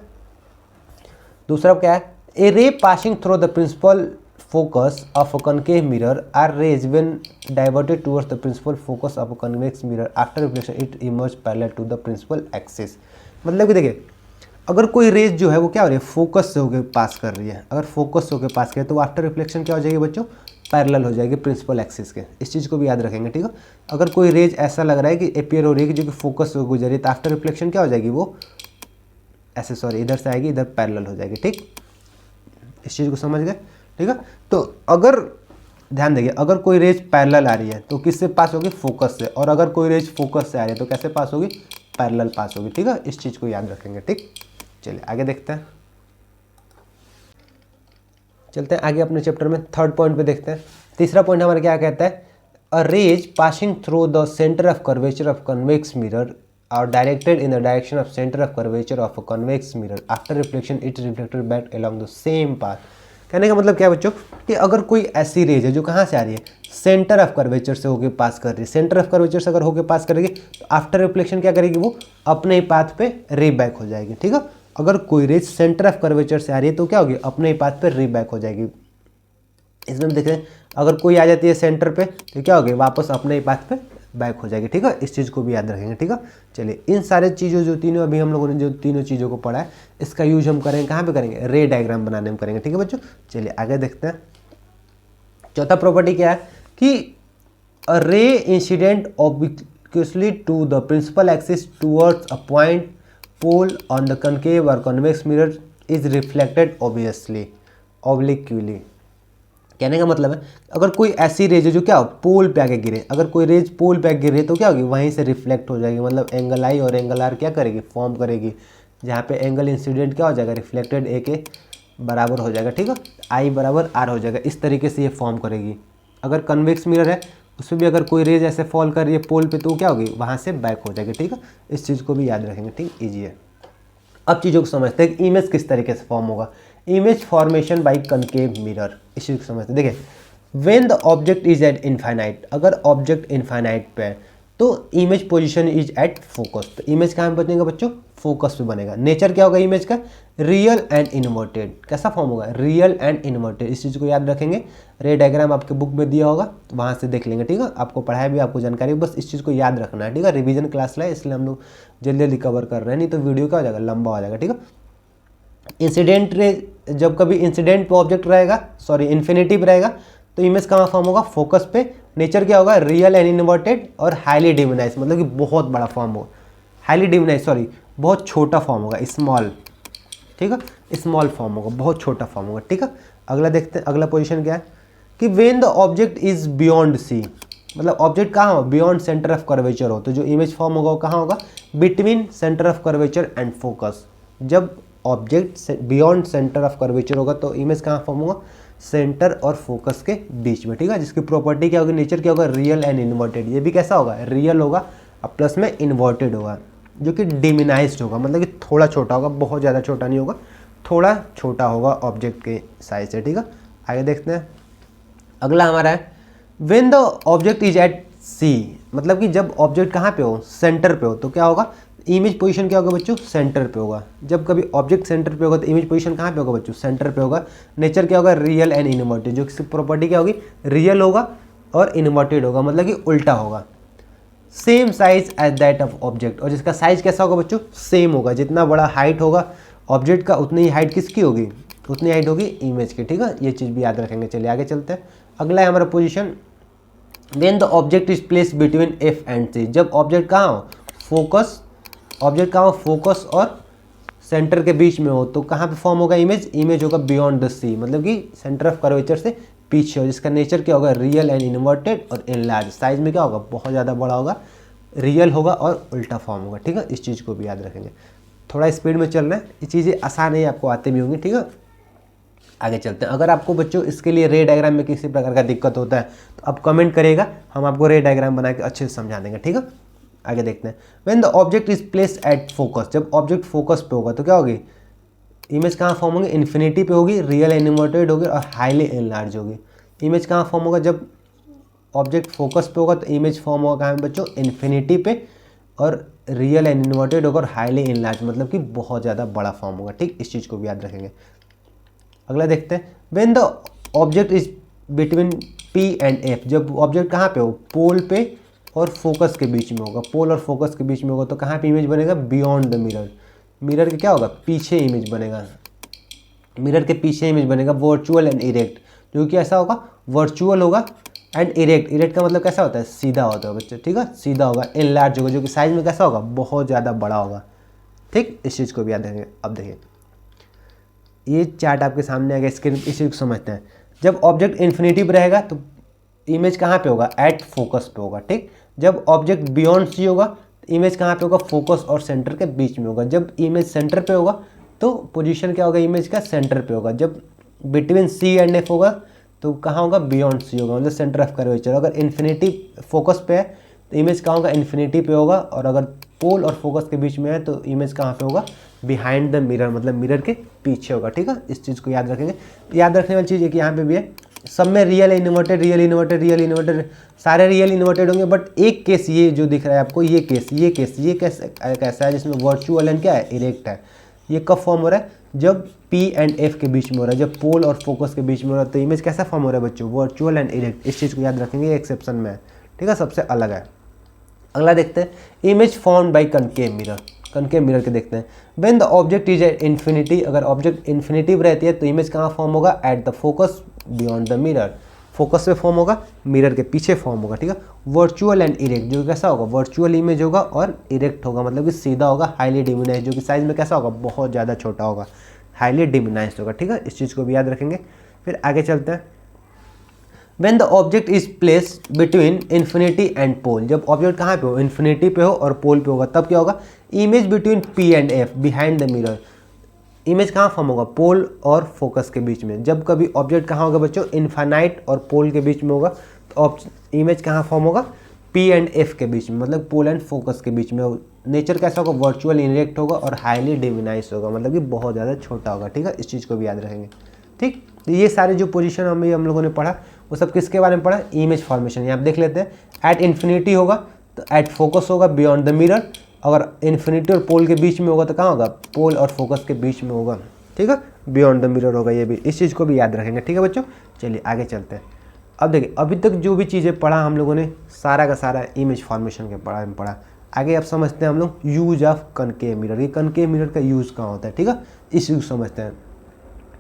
दूसरा क्या है, a ray passing through the principal focus of a concave mirror are rays when diverted towards the principal focus of a convex mirror after reflection it emerges parallel to the principal axis। मतलब कि देखिए अगर कोई raise जो है वो क्या हो रही है, फोकस से होकर पास कर रही है, अगर फोकस से होकर पास करे तो आफ्टर रिफ्लेक्शन क्या हो जाएगी बच्चों, पैरेलल हो जाएगी प्रिंसिपल एक्सिस के। इस चीज़ को भी याद रखेंगे। ठीक है, अगर कोई रेज ऐसा लग रहा है कि एपियर हो रही है कि जो कि फोकस से गुजर रही है, तो आफ्टर रिफ्लेक्शन क्या हो जाएगी, वो ऐसे सॉरी इधर से आएगी, इधर पैरेलल हो जाएगी। ठीक, इस चीज़ को समझ गए। ठीक है, तो अगर ध्यान देंगे, अगर कोई रेज पैरेलल आ रही है तो किससे पास होगी, फोकस से, और अगर कोई रेज फोकस से आ रही है तो कैसे पास होगी, पैरेलल पास होगी। ठीक है, इस चीज़ को याद रखेंगे। ठीक, चलिए आगे देखते हैं, चलते हैं आगे अपने चैप्टर में। थर्ड पॉइंट पे देखते हैं। तीसरा पॉइंट हमारा क्या कहता है, a rays passing through the centre of curvature of convex mirror are directed in the direction of center of curvature of a convex mirror after reflection it is reflected back along the same path। कहने का मतलब क्या है बच्चों, कि अगर कोई ऐसी रेज है जो कहाँ से आ रही है, सेंटर ऑफ कर्वेचर से होके पास कर रही है, सेंटर ऑफ कर्वेचर से अगर होके पास करेगी तो आफ्टर रिफ्लेक्शन क्या करेगी, वो अपने ही पाथ पे रे बैक हो जाएगी। ठीक है, अगर कोई रेज सेंटर ऑफ कर्वेचर से आ रही है तो क्या होगी, अपने ही पाथ पे रे बैक हो जाएगी। इसमें हम देख रहे हैं अगर कोई आ जाती है सेंटर पे तो क्या होगी, वापस अपने ही पाथ पे बैक हो जाएगी। ठीक है, इस चीज़ को भी याद रखेंगे। ठीक है, चलिए इन सारे चीज़ों जो तीनों अभी हम लोगों ने जो तीनों चीज़ों को पढ़ा है इसका यूज हम करेंगे कहाँ पे करेंगे, रे डायग्राम बनाने में करेंगे। ठीक है बच्चों, चलिए आगे देखते हैं। चौथा प्रॉपर्टी क्या है कि a ray incident obviously to the principal axis towards a point pole on the concave और convex mirror is reflected obviously obliquely. कहने का मतलब है अगर कोई ऐसी रेज है जो क्या हो पोल पे आके गिरे, अगर कोई रेज पोल पे गिरे तो क्या होगी वहीं से रिफ्लेक्ट हो जाएगी, मतलब एंगल आई और एंगल आर क्या करेगी फॉर्म करेगी, जहाँ पे एंगल इंसिडेंट क्या हो जाएगा रिफ्लेक्टेड ए के बराबर हो जाएगा, ठीक है, आई बराबर आर हो जाएगा, इस तरीके से ये फॉर्म करेगी। अगर कन्वेक्स मिरर है उसमें भी अगर कोई रेज ऐसे फॉल कर रही है पोल पे तो क्या होगी वहाँ से बैक हो जाएगी, ठीक है, इस चीज़ को भी याद रखेंगे, ठीक, ईजी है। अब चीज़ों को समझते हैं कि इमेज किस तरीके से फॉर्म होगा। Image formation by concave mirror, इस चीज़ को समझते हैं। देखिए when the object is eight infinite, अगर ऑब्जेक्ट इनफाइनाइट पे है तो image position is at focus, तो इमेज कहाँ पे बनेगा बच्चों फोकस पे बनेगा। नेचर क्या होगा इमेज का रियल एंड इन्वर्टेड, कैसा फॉर्म होगा रियल एंड इन्वर्टेड, इस चीज़ को याद रखेंगे। रे डायग्राम आपके बुक में दिया होगा तो वहाँ से देख लेंगे, ठीक है, आपको पढ़ाया भी आपको जानकारी, बस इस चीज़ को याद रखना है, ठीक है। रिवीजन क्लास लाए इसलिए हम लोग जल्दी जल्दी कवर कर रहे हैं, नहीं तो वीडियो क्या हो जाएगा लंबा हो जाएगा, ठीक है। इंसिडेंट रे जब कभी इंसिडेंट पे ऑब्जेक्ट रहेगा सॉरी इन्फिनिटिव रहेगा तो इमेज कहाँ फॉर्म होगा फोकस पे। नेचर क्या होगा रियल एंड इन्वर्टेड और हाईली डिमिनाइज, मतलब कि बहुत बड़ा फॉर्म होगा, हाईली डिमिनाइज सॉरी बहुत छोटा फॉर्म होगा स्मॉल, ठीक है, स्मॉल फॉर्म होगा बहुत छोटा फॉर्म होगा, ठीक है। अगला देखते हैं, अगला पोजीशन क्या है कि when the object is beyond C, मतलब ऑब्जेक्ट कहाँ हो बियॉन्ड सेंटर ऑफ कर्वेचर हो, तो जो इमेज फॉर्म होगा वो कहाँ होगा between centre of curvature and focus. जब object beyond centre of curvature होगा तो इमेज कहाँ फॉर्म होगा सेंटर और फोकस के बीच में, ठीक है। जिसकी प्रॉपर्टी क्या होगी नेचर क्या होगा रियल एंड इन्वर्टेड, ये भी कैसा होगा रियल होगा और प्लस में इन्वर्टेड होगा, जो कि डिमिनाइज्ड होगा, मतलब कि थोड़ा छोटा होगा, बहुत ज़्यादा छोटा नहीं होगा, थोड़ा छोटा होगा ऑब्जेक्ट के साइज से, ठीक है। आगे देखते हैं, अगला हमारा है when the object is at C, मतलब कि जब ऑब्जेक्ट कहाँ पे हो सेंटर पे हो तो क्या होगा इमेज पोजीशन क्या होगा बच्चों सेंटर पे होगा। जब कभी ऑब्जेक्ट सेंटर पे होगा तो इमेज पोजीशन कहाँ पे होगा बच्चों सेंटर पे होगा। नेचर क्या होगा रियल एंड इन्वर्टेड, जो कि प्रॉपर्टी क्या होगी रियल होगा और इन्वर्टेड होगा, मतलब कि उल्टा होगा। Same size as that of object, और जिसका साइज कैसा होगा बच्चों सेम होगा, जितना बड़ा हाइट होगा ऑब्जेक्ट का उतनी ही हाइट किसकी होगी उतनी हाइट होगी इमेज की, ठीक है, ये चीज़ भी याद रखेंगे। चलिए आगे चलते हैं, अगला है हमारा position when the object is place between F and C, जब ऑब्जेक्ट कहाँ हो फोकस, ऑब्जेक्ट कहाँ हो फोकस और सेंटर के बीच में हो तो कहाँ पे फॉर्म होगा इमेज, इमेज होगा बियॉन्ड द सी, मतलब कि सेंटर ऑफ कर्वेचर से पीछे हो, जिसका नेचर क्या होगा रियल एंड इन्वर्टेड और इनलार्ज, साइज में क्या होगा बहुत ज़्यादा बड़ा होगा, रियल होगा और उल्टा फॉर्म होगा, ठीक है, इस चीज़ को भी याद रखेंगे। थोड़ा स्पीड में चल रहे हैं, ये चीज़ें आसान है आपको आते भी होंगी, ठीक है। आगे चलते हैं, अगर आपको बच्चों इसके लिए रे डायग्राम में किसी प्रकार का दिक्कत होता है तो आप कमेंट करिएगा, हम आपको रे डायग्राम बना के अच्छे से समझा देंगे, ठीक है। आगे देखते हैं when the object is place at focus, जब ऑब्जेक्ट फोकस पे होगा तो क्या होगी इमेज कहाँ फॉर्म होगी इन्फिनिटी पे होगी, रियल एंड इन्वर्टेड होगी और हाईली एनलार्ज होगी। इमेज कहाँ फॉर्म होगा जब ऑब्जेक्ट फोकस पे होगा तो इमेज फॉर्म होगा कहाँ पे बच्चों इन्फिनिटी पे और रियल एंड इन्वर्टेड होगा और हाईली एनलार्ज, मतलब कि बहुत ज़्यादा बड़ा फॉर्म होगा, ठीक, इस चीज़ को भी याद रखेंगे। अगला देखते हैं when the object is between P and F, जब ऑब्जेक्ट कहाँ पे हो पोल पे और फोकस के बीच में होगा, पोल और फोकस के बीच में होगा तो कहाँ पे इमेज बनेगा बियॉन्ड द मिरर, मिरर के क्या होगा पीछे इमेज बनेगा, मिरर के पीछे इमेज बनेगा वर्चुअल एंड इरेक्ट, जो कि ऐसा होगा वर्चुअल होगा एंड इरेक्ट, इरेक्ट का मतलब कैसा होता है सीधा होता है बच्चे, ठीक है, सीधा होगा, इनलार्ज होगा जो कि साइज में कैसा होगा बहुत ज़्यादा बड़ा होगा, ठीक, इस चीज़ को भी याद रखेंगे। अब देखिए ये चार्ट आपके सामने आ गया स्क्रीन, इस चीज़ को समझते हैं। जब ऑब्जेक्ट इन्फिनिटिव रहेगा तो इमेज कहाँ पे होगा एट फोकस पे होगा, ठीक। जब ऑब्जेक्ट बियॉन्ड सी होगा तो इमेज कहाँ पे होगा फोकस और सेंटर के बीच में होगा। जब इमेज सेंटर पे होगा तो पोजीशन क्या होगा इमेज का सेंटर पे होगा। जब बिटवीन सी एंड एफ होगा तो कहाँ होगा बियॉन्ड सी होगा, मतलब सेंटर ऑफ कर्वेचर। अगर इन्फिनिटी फोकस पे है तो इमेज कहाँ होगा इन्फिनिटी पे होगा, और अगर पोल और फोकस के बीच में है तो इमेज कहाँ पे होगा बिहाइंड द मिरर, मतलब मिरर के पीछे होगा, ठीक है, इस चीज़ को याद रखेंगे। याद रखने वाली चीज़ है कि यहाँ पे भी है सब में real inverted real inverted real inverted, सारे रियल इन्वर्टेड होंगे, बट एक केस ये जो दिख रहा है आपको ये केस कैसा है जिसमें वर्चुअल एंड क्या है इरेक्ट है। ये कब फॉर्म हो रहा है जब P एंड F के बीच में हो रहा है, जब पोल और फोकस के बीच में हो रहा है तो इमेज कैसा फॉर्म हो रहा है बच्चों वर्चुअल एंड इरेक्ट, इस चीज़ को याद रखेंगे, ये एक्सेप्शन में है, ठीक है, सबसे अलग है। अगला देखते हैं image form by concave mirror, concave mirror के देखते हैं। When the object is at infinity, अगर ऑब्जेक्ट इन्फिनिटिव रहती है तो इमेज कहाँ फॉर्म होगा at the focus beyond the mirror. Focus पे फॉर्म होगा, मिरर के पीछे फॉर्म होगा, ठीक है। वर्चुअल एंड इरेक्ट, जो कैसा होगा, वर्चुअल इमेज होगा और इरेक्ट होगा, मतलब कि सीधा होगा। हाईली डिमिनाइज, जो कि साइज में कैसा होगा, बहुत ज़्यादा छोटा होगा, हाईली डिमिनाइज होगा, ठीक है। इस चीज़ को भी याद रखेंगे। फिर आगे चलते हैं। When the object is placed between infinity and pole, जब ऑब्जेक्ट कहाँ पे हो, इन्फिनिटी पे हो और पोल पे होगा, तब क्या होगा, image between P and F behind the mirror. Image कहाँ फॉर्म होगा, पोल और फोकस के बीच में। जब कभी ऑब्जेक्ट कहाँ होगा बच्चों, इन्फानाइट और पोल के बीच में होगा, तो इमेज कहाँ फॉर्म होगा, P एंड F के बीच में, मतलब पोल एंड फोकस के बीच में। नेचर कैसा होगा, वर्चुअल इरेक्ट होगा और हाईली डिमिनाइज होगा, मतलब कि बहुत ज़्यादा छोटा होगा, ठीक है। इस चीज़ को भी याद रखेंगे, ठीक। तो ये सारे जो पोजीशन हम लोगों ने पढ़ा, वो सब किसके बारे में पढ़ा, इमेज फॉर्मेशन। यहाँ आप देख लेते हैं, एट इन्फिनिटी होगा तो एट फोकस होगा, बियॉन्ड द मिरर। अगर इन्फिनिटी और पोल के बीच में होगा तो कहाँ होगा, पोल और फोकस के बीच में होगा, ठीक है, बियॉन्ड द मिरर होगा। ये भी, इस चीज़ को भी याद रखेंगे, ठीक है बच्चों। चलिए आगे चलते हैं। अब देखिए, अभी तक जो भी चीज़ें पढ़ा हम लोगों ने, सारा का सारा इमेज फॉर्मेशन के बारे में पढ़ा। आगे अब समझते हैं हम लोग यूज ऑफ कनकेव मिरर। ये कनकेव मिरर का यूज़ कहाँ होता है, ठीक है, इस यूज समझते हैं।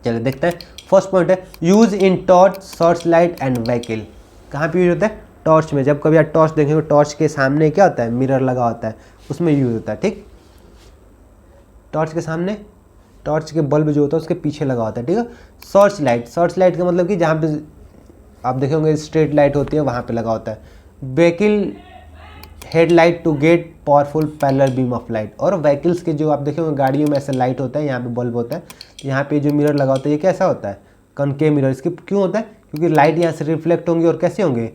चलिए देखते हैं। फर्स्ट पॉइंट है use in torch, search light and vehicle. कहाँ पे यूज होता है, टॉर्च में। जब कभी आप टॉर्च देखेंगे, टॉर्च के सामने क्या होता है, मिरर लगा होता है, उसमें यूज होता है, ठीक। टॉर्च के सामने, टॉर्च के बल्ब जो होता है उसके पीछे लगा होता है, ठीक है। सर्च लाइट, सर्च लाइट का मतलब कि जहाँ पे आप देखेंगे स्ट्रेट लाइट होती है, वहाँ पे लगा होता है। Vehicle headlight to get powerful parallel beam of light. और व्हीकल्स के जो आप देखेंगे गाड़ियों में ऐसा लाइट होता है, यहाँ पे बल्ब होता है, यहाँ पे जो मिरर लगा होता है ये कैसा होता है, कनकेव मिरर। इसके क्यों होता है, क्योंकि लाइट यहाँ से रिफ्लेक्ट होंगी और कैसे होंगे,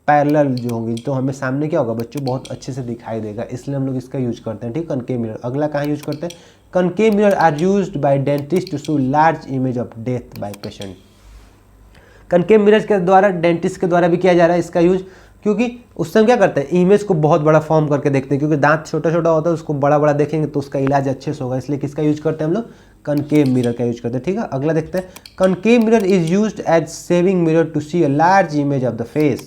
पैरेलल जो होंगी, तो हमें सामने क्या होगा बच्चों, बहुत अच्छे से दिखाई देगा, इसलिए हम लोग इसका यूज करते हैं, ठीक, कनकेव मिरर। अगला कहाँ यूज करते हैं, concave mirror are used by dentist to show large image of teeth by patient. Concave mirror के द्वारा, डेंटिस्ट के द्वारा भी किया जा रहा है इसका यूज, क्योंकि उस समय क्या करते हैं, इमेज को बहुत बड़ा फॉर्म करके देखते हैं, क्योंकि दांत छोटा छोटा होता है, उसको बड़ा बड़ा देखेंगे तो उसका इलाज अच्छे से होगा, इसलिए किसका यूज करते हैं हम लोग, कनकेव मिरर का यूज करते हैं, ठीक है। अगला देखते हैं, concave mirror is used as shaving mirror to see a large image of the face.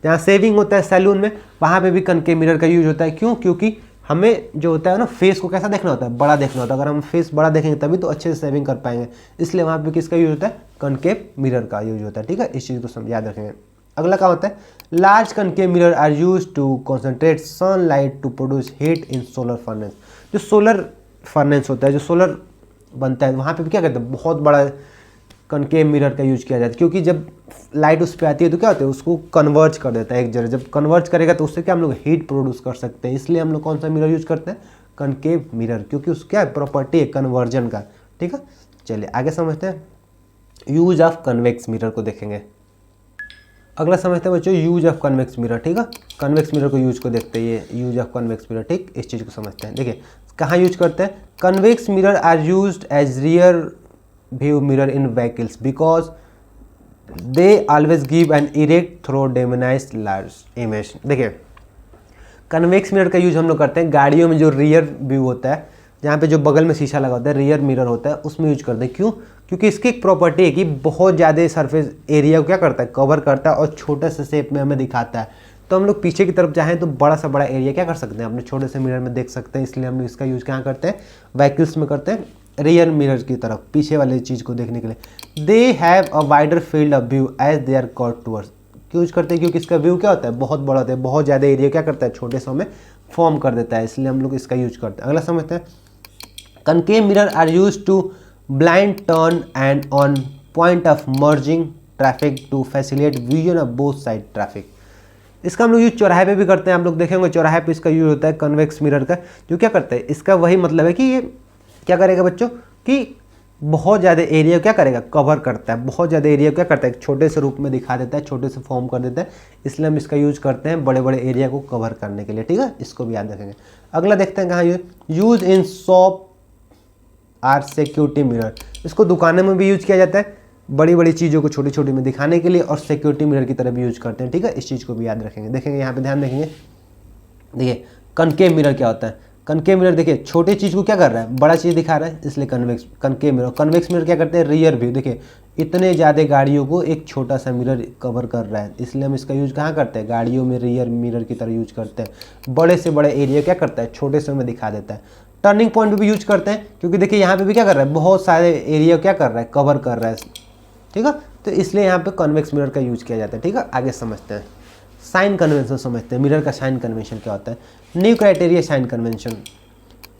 जहाँ सेविंग होता है सैलून में, वहाँ पे भी कनकेव मिरर का यूज होता है। क्यों, क्योंकि हमें जो होता है ना, फेस को कैसा देखना होता है, बड़ा देखना होता है। अगर हम फेस बड़ा देखेंगे तभी तो अच्छे से सेविंग कर पाएंगे, इसलिए वहाँ पे किसका यूज होता है, कनकेव मिरर का यूज होता है, ठीक है। इस चीज़ को याद रखेंगे। अगला क्या होता है, large concave mirror are use to concentrate sunlight to produce heat in solar furnace. जो सोलर फर्नेस होता है, जो सोलर बनता है, वहाँ पे भी क्या करते हैं, बहुत बड़ा कनकेव मिरर का यूज किया जाता है, क्योंकि जब लाइट उस पर आती है तो क्या होता है, उसको कन्वर्ज कर देता है एक जगह। जब कन्वर्ज करेगा तो उससे क्या हम लोग हीट प्रोड्यूस कर सकते हैं, इसलिए हम लोग कौन सा मिरर यूज करते हैं, कनकेव मिरर, क्योंकि उसका क्या प्रॉपर्टी है, कन्वर्जन का, ठीक है। चलिए आगे समझते हैं, यूज ऑफ कन्वेक्स मिरर को देखेंगे। अगला समझते हैं बच्चों यूज ऑफ कन्वेक्स मिरर, ठीक है। कन्वेक्स मिरर को यूज को देखते हैं, ये यूज ऑफ कन्वेक्स मिरर, ठीक, इस चीज़ को समझते हैं। देखिए कहाँ यूज करते हैं, convex mirror are used as rear view mirror in vehicles because they always give an erect through diminish large image. देखिए कन्वेक्स मिरर का यूज हम लोग करते हैं गाड़ियों में, जो रियर व्यू होता है, जहाँ पे जो बगल में शीशा लगा होता है, रियर मिरर होता है, उसमें यूज करते हैं। क्यों, क्योंकि इसकी एक प्रॉपर्टी है कि बहुत ज़्यादा सरफेस एरिया को क्या करता है, कवर करता है, और छोटे से शेप में हमें दिखाता है। तो हम लोग पीछे की तरफ चाहें तो बड़ा सा बड़ा एरिया क्या कर सकते हैं, अपने छोटे से मिरर में देख सकते हैं, इसलिए हम लोग इसका यूज़ कहाँ करते हैं, व्हीकल्स में करते हैं, रियर मिरर की तरफ, पीछे वाले चीज़ को देखने के लिए। They have a wider field of view as they are caught towards. क्यों यूज करते हैं, क्योंकि इसका व्यू क्या होता है, बहुत बड़ा होता है, बहुत ज़्यादा एरिया क्या करता है, छोटे से में फॉर्म कर देता है, इसलिए हम लोग इसका यूज करते हैं। अगला समझते हैं, concave mirror are use to blind turn and on point of merging traffic to facilitate vision of both side traffic. इसका हम लोग यूज चौराहे पे भी करते हैं, आप लोग देखेंगे चौराहे पे इसका यूज होता है कन्वेक्स मिरर का, जो क्या करता है, इसका वही मतलब है कि ये क्या करेगा बच्चों, कि बहुत ज़्यादा एरिया क्या करेगा, कवर करता है, बहुत ज़्यादा एरिया क्या करता है, छोटे से रूप में दिखा देता है, छोटे से फॉर्म कर देता है, इसलिए हम इसका यूज करते हैं बड़े बड़े एरिया को कवर करने के लिए, ठीक है। इसको भी याद रखेंगे। अगला देखते हैं कहाँ use in shop are security mirror. इसको दुकानों में भी यूज किया जाता है, बड़ी बड़ी चीज़ों को छोटी छोटी में दिखाने के लिए, और सिक्योरिटी मिरर की तरह भी यूज करते हैं, ठीक है। इस चीज़ को भी याद रखेंगे। देखेंगे यहाँ पे ध्यान रखेंगे, देखिए कनकेव मिरर क्या होता है, कनकेव मिरर देखिए छोटी चीज़ को क्या कर रहा है, बड़ा चीज़ दिखा रहा है, इसलिए कनकेव मिरर। कन्वेक्स मिरर क्या करते हैं, रियर व्यू, देखिए इतने ज़्यादा गाड़ियों को एक छोटा सा मिरर कवर कर रहा है, इसलिए हम इसका यूज कहाँ करते हैं, गाड़ियों में रियर मिरर की तरह यूज करते हैं। बड़े से बड़े एरिया क्या करता है, छोटे से में दिखा देता है। टर्निंग पॉइंट भी यूज करते हैं, क्योंकि देखिए यहाँ पे भी क्या कर रहा है, बहुत सारे एरिया क्या कर रहा है, कवर कर रहा है, ठीक है। तो इसलिए यहाँ पे कॉन्वेक्स मिरर का यूज किया जाता है। ठीक है, आगे समझते हैं, साइन कन्वेंशन समझते हैं। मिरर का साइन कन्वेंशन क्या होता है? New criteria sign convention,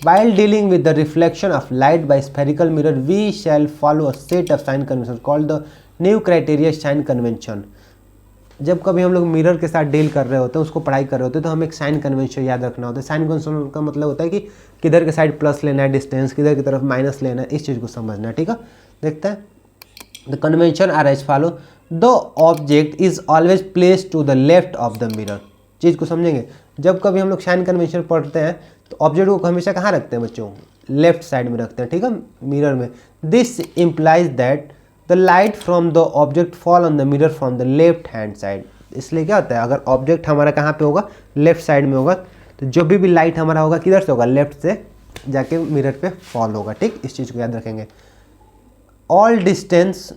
while dealing with the reflection of light by spherical mirror we shall follow a set of sign conventions called the new criteria sign convention। जब कभी हम लोग mirror के साथ deal कर रहे होते हैं, उसको पढ़ाई कर रहे होते हैं, तो हमें एक साइन कन्वेंशन याद रखना होता है। साइन कन्वेंशन का मतलब होता है कि किधर के साइड प्लस लेना है डिस्टेंस, किधर की तरफ माइनस लेना है, इस चीज़ को समझना है। ठीक है, देखते हैं। The convention are as follow, the object is always place to the left of the mirror. चीज़ को समझेंगे, जब कभी हम लोग साइन कन्वेंशन पढ़ते हैं तो ऑब्जेक्ट को हमेशा कहाँ रखते हैं बच्चों? लेफ्ट साइड में रखते हैं। ठीक है, मिरर में। This implies that the light from the object fall on the mirror from the left hand side. इसलिए क्या होता है, अगर ऑब्जेक्ट हमारा कहाँ पे होगा? लेफ्ट साइड में होगा, तो जो भी लाइट हमारा होगा किधर से होगा? लेफ्ट से जाके मिरर पे फॉल होगा। ठीक, इस चीज़ को याद रखेंगे। All distance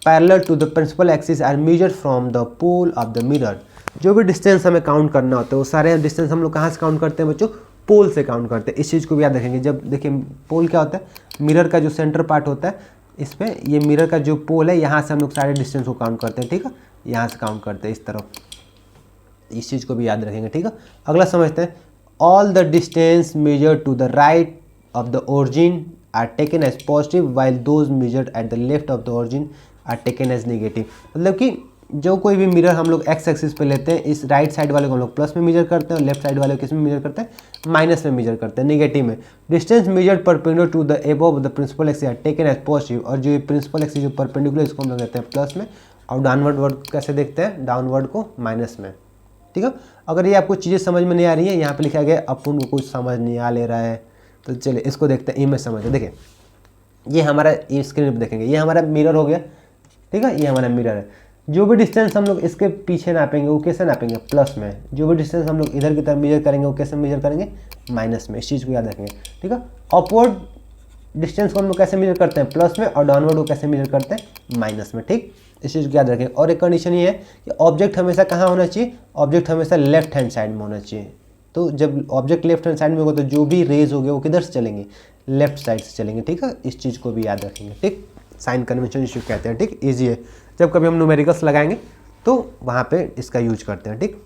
parallel to the principal axis are measured from the pole of the mirror. जो भी डिस्टेंस हमें काउंट करना होता है वो सारे डिस्टेंस हम लोग कहाँ से काउंट करते हैं बच्चों? पोल से काउंट करते हैं। इस चीज़ को भी याद रखेंगे। जब देखिए पोल क्या होता है? मिरर का जो सेंटर पार्ट होता है, इस पे ये मिरर का जो पोल है, यहाँ से हम लोग सारे डिस्टेंस को काउंट करते हैं। ठीक है, यहाँ से काउंट करते हैं इस तरफ। इस चीज़ को भी याद रखेंगे। ठीक है, अगला समझते हैं। All the distance measured to the right of the origin are taken as positive while those measured at the left of the origin are taken as negative. मतलब कि जो कोई भी मिरर हम लोग एक्स एक्सिस पे लेते हैं, इस राइट साइड वाले को हम लोग प्लस में मेजर करते हैं और लेफ्ट साइड वाले को किस में मेजर करते हैं? माइनस में मेजर करते हैं, नेगेटिव में। Distance measured perpendicular to the above the principal axis are taken as positive. और जो प्रिंसिपल एक्सिस जो परपेंडिकुलर, इसको हम लोग कहते हैं प्लस में, और डाउनवर्ड वर्ड कैसे देखते हैं? डाउनवर्ड को माइनस में। ठीक है, अगर ये आपको चीज़ें समझ में नहीं आ रही है, यहाँ पे लिखा गया अपन को कुछ समझ नहीं आ ले रहा है, तो चलिए इसको देखते हैं, इमेज समझते। देखिए ये हमारा स्क्रीन पर देखेंगे, ये हमारा मिरर हो गया। ठीक है, ये हमारा मिरर है। जो भी डिस्टेंस हम लोग इसके पीछे नापेंगे वो कैसे नापेंगे? प्लस में। जो भी डिस्टेंस हम लोग इधर की तरफ मेजर करेंगे वो कैसे मेजर करेंगे? माइनस में। इस चीज़ को याद रखेंगे। ठीक है, अपवर्ड डिस्टेंस को हम लोग कैसे मेजर करते हैं? प्लस में। और डाउनवर्ड को कैसे मेजर करते हैं? माइनस में। ठीक, इस चीज़ को याद रखेंगे। और एक कंडीशन ये है कि ऑब्जेक्ट हमेशा कहाँ होना चाहिए? ऑब्जेक्ट हमेशा लेफ्ट हैंड साइड में होना चाहिए। तो जब ऑब्जेक्ट लेफ्ट हैंड साइड में होगा तो जो भी रेज हो गए वो किधर से चलेंगे? लेफ्ट साइड से चलेंगे। ठीक है, इस चीज़ को भी याद रखेंगे। ठीक, साइन कन्वेंशन इशू कहते हैं। ठीक, ईजी है। जब कभी हम न्यूमेरिकल्स लगाएंगे तो वहाँ पे इसका यूज करते हैं। ठीक,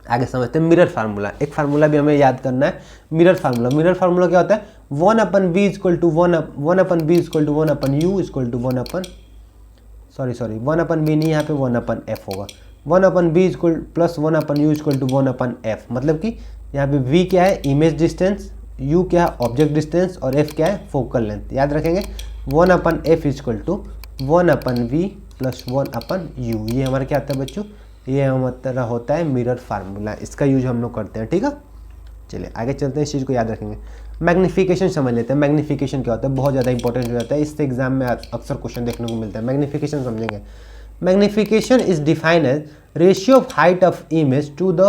आगे समझते हैं मिरर फार्मूला। एक फार्मूला भी हमें याद करना है, मिरर फार्मूला। मिरर फार्मूला क्या होता है? 1/b equal to 1/b equal to 1/u equal to 1/b नहीं, यहाँ पे 1/f होगा। 1/b equal plus 1/u equal to 1/f। मतलब कि यहाँ पे v क्या है? इमेज डिस्टेंस, u क्या है? ऑब्जेक्ट डिस्टेंस, और f क्या है? Focal length. याद रखेंगे 1/f equal to 1/v plus 1/u। ये हमारा क्या आता है बच्चों? ये हमारा होता है मिरर फार्मूला। इसका यूज हम लोग करते हैं। ठीक है, चलिए आगे चलते हैं, इस चीज़ को याद रखेंगे। मैग्नीफिकेशन समझ लेते हैं। मैग्नीफिकेशन क्या होता है? बहुत ज़्यादा इंपॉर्टेंट हो जाता है, इससे एग्जाम में अक्सर क्वेश्चन देखने को मिलता है। मैग्नीफिकेशन समझेंगे। Magnification is defined as ratio of height of image to the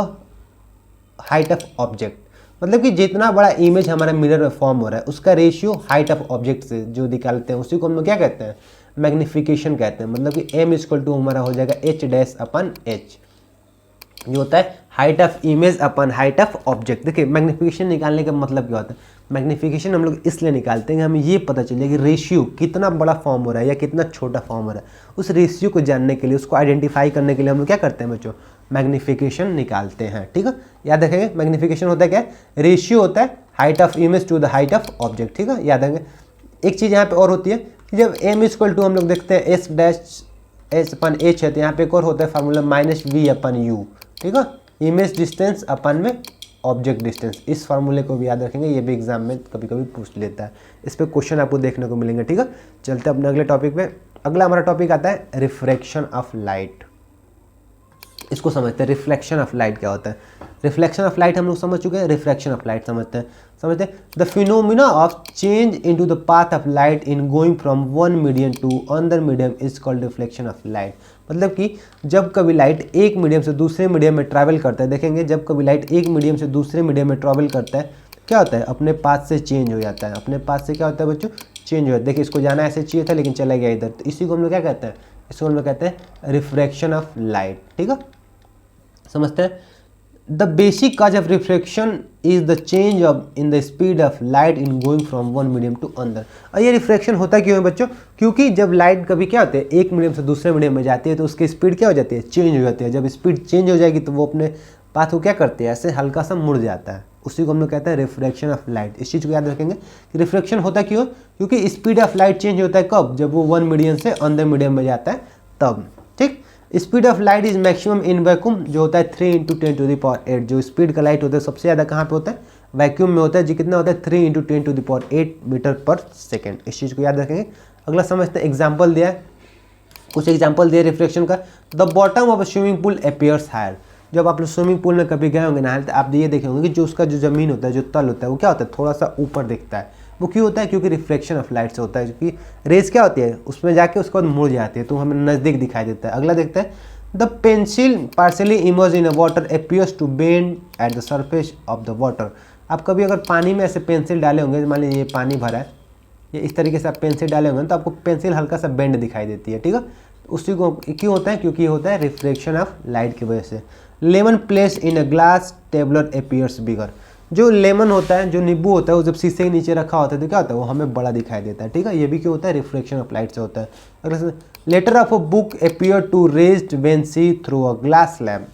height of object. मतलब कि जितना बड़ा इमेज हमारा मिरर में फॉर्म हो रहा है उसका रेशियो हाइट ऑफ ऑब्जेक्ट से जो निकालते हैं उसी को हम लोग क्या कहते हैं? मैग्नीफिकेशन कहते हैं। मतलब कि m इक्वल टू हमारा हो जाएगा h'/h, जो होता है height of image upon height of object. देखिए मैग्नीफिकेशन निकालने का मतलब क्या होता है? मैग्नीफिकेशन हम लोग इसलिए निकालते हैं कि हमें ये पता चले कि रेशियो कितना बड़ा फॉर्म हो रहा है या कितना छोटा फॉर्म हो रहा है। उस रेशियो को जानने के लिए, उसको आइडेंटिफाई करने के लिए हम लोग क्या करते हैं बच्चों? मैग्नीफिकेशन निकालते हैं। ठीक है, याद रखेंगे मैग्नीफिकेशन होता है क्या? रेशियो होता है height of image to the height of object. ठीक है, याद रखेंगे। एक चीज़ यहाँ पे और होती है कि जब m इक्वल टू हम लोग देखते हैं h'/h है, तो यहाँ पे एक और होता है फार्मूला -v/u। ठीक है, इमेज डिस्टेंस अपन में ऑब्जेक्ट डिस्टेंस। इस फार्मूले को भी याद रखेंगे, ये भी एग्जाम में कभी कभी पूछ लेता है। इस पे क्वेश्चन आपको देखने को मिलेंगे। ठीक है, चलते हैं अपने अगले टॉपिक पे। अगला हमारा टॉपिक आता है रिफ्रैक्शन ऑफ लाइट। इसको समझते हैं, रिफ्लेक्शन ऑफ लाइट क्या होता है। रिफ्लेक्शन ऑफ लाइट हम लोग समझ चुके हैं, रिफ्रैक्शन ऑफ लाइट समझते हैं। The phenomena of change into the path of light in going from one medium to another medium is called reflection of light. मतलब कि जब कभी लाइट एक मीडियम से दूसरे मीडियम में ट्रैवल करता है, देखेंगे जब कभी लाइट एक मीडियम से दूसरे मीडियम में ट्रैवल करता है क्या होता है? अपने पाथ से चेंज हो जाता है। अपने पाथ से क्या होता है बच्चों? चेंज हो जाता है। देखिए इसको जाना ऐसे चाहिए था लेकिन चला गया इधर, तो इसी को हम लोग क्या कहते हैं? इसको हम लोग कहते हैं रिफ्रैक्शन ऑफ लाइट। ठीक है, समझते हैं। The basic cause of refraction is the change of in the speed of light in going from one medium to another. और ये रिफ्रैक्शन होता क्यों है बच्चों? क्योंकि जब लाइट कभी क्या होता है एक मीडियम से दूसरे मीडियम में जाती है तो उसकी स्पीड क्या हो जाती है? चेंज हो जाती है। जब स्पीड चेंज हो जाएगी तो वो अपने पाथ को क्या करती है? ऐसे हल्का सा मुड़ जाता है। उसी को हम लोग कहते हैं रिफ्रैक्शन ऑफ लाइट। इस चीज़ को याद रखेंगे कि रिफ्रैक्शन होता क्यों? क्योंकि स्पीड ऑफ लाइट चेंज होता है कब? जब वो वन मीडियम से अनदर मीडियम में जाता है तब। ठीक, speed of light is maximum in vacuum, जो होता है 3 × 10⁸। जो स्पीड का लाइट होता है सबसे ज़्यादा कहाँ पे होता है? वैक्यूम में होता है। जो कितना होता है? 3 × 10⁸ मीटर पर सेकेंड। इस चीज़ को याद रखेंगे। अगला समझते हैं, एग्जाम्पल दिया है, कुछ एग्जाम्पल दिया रिफ्लेक्शन का। The bottom of swimming pool appears higher. जब आप लोग स्विमिंग पूल में कभी गए होंगे नहाने तो आप ये देखे होंगे कि जो उसका जो ज़मीन होता है, जो तल होता है, वो क्या होता है? थोड़ा सा ऊपर दिखता है। वो क्यों होता है? क्योंकि रिफ्लेक्शन ऑफ लाइट से होता है। क्योंकि रेस क्या होती है उसमें जाके उसके बाद मुड़ जाती है तो हमें नज़दीक दिखाई देता है। अगला देखते हैं, the pencil partially immerse in water appears to bend at the surface of the water. आप कभी अगर पानी में ऐसे पेंसिल डाले होंगे, मान लीजिए ये पानी भरा है, ये इस तरीके से आप पेंसिल डाले होंगे तो आपको पेंसिल हल्का सा बेंड दिखाई देती है। ठीक है, उसी को क्यों होता है? क्योंकि ये होता है रिफ्लेक्शन ऑफ लाइट की वजह से। Lemon place in a glass tumbler appears bigger. जो लेमन होता है, जो नींबू होता है, वो जब शीशे के नीचे रखा होता है तो क्या होता है? वो हमें बड़ा दिखाई देता है। ठीक है, ये भी क्यों होता है? रिफ्लेक्शन ऑफ लाइट से होता है। अगर letter of a book appear to raised when see through a glass slab.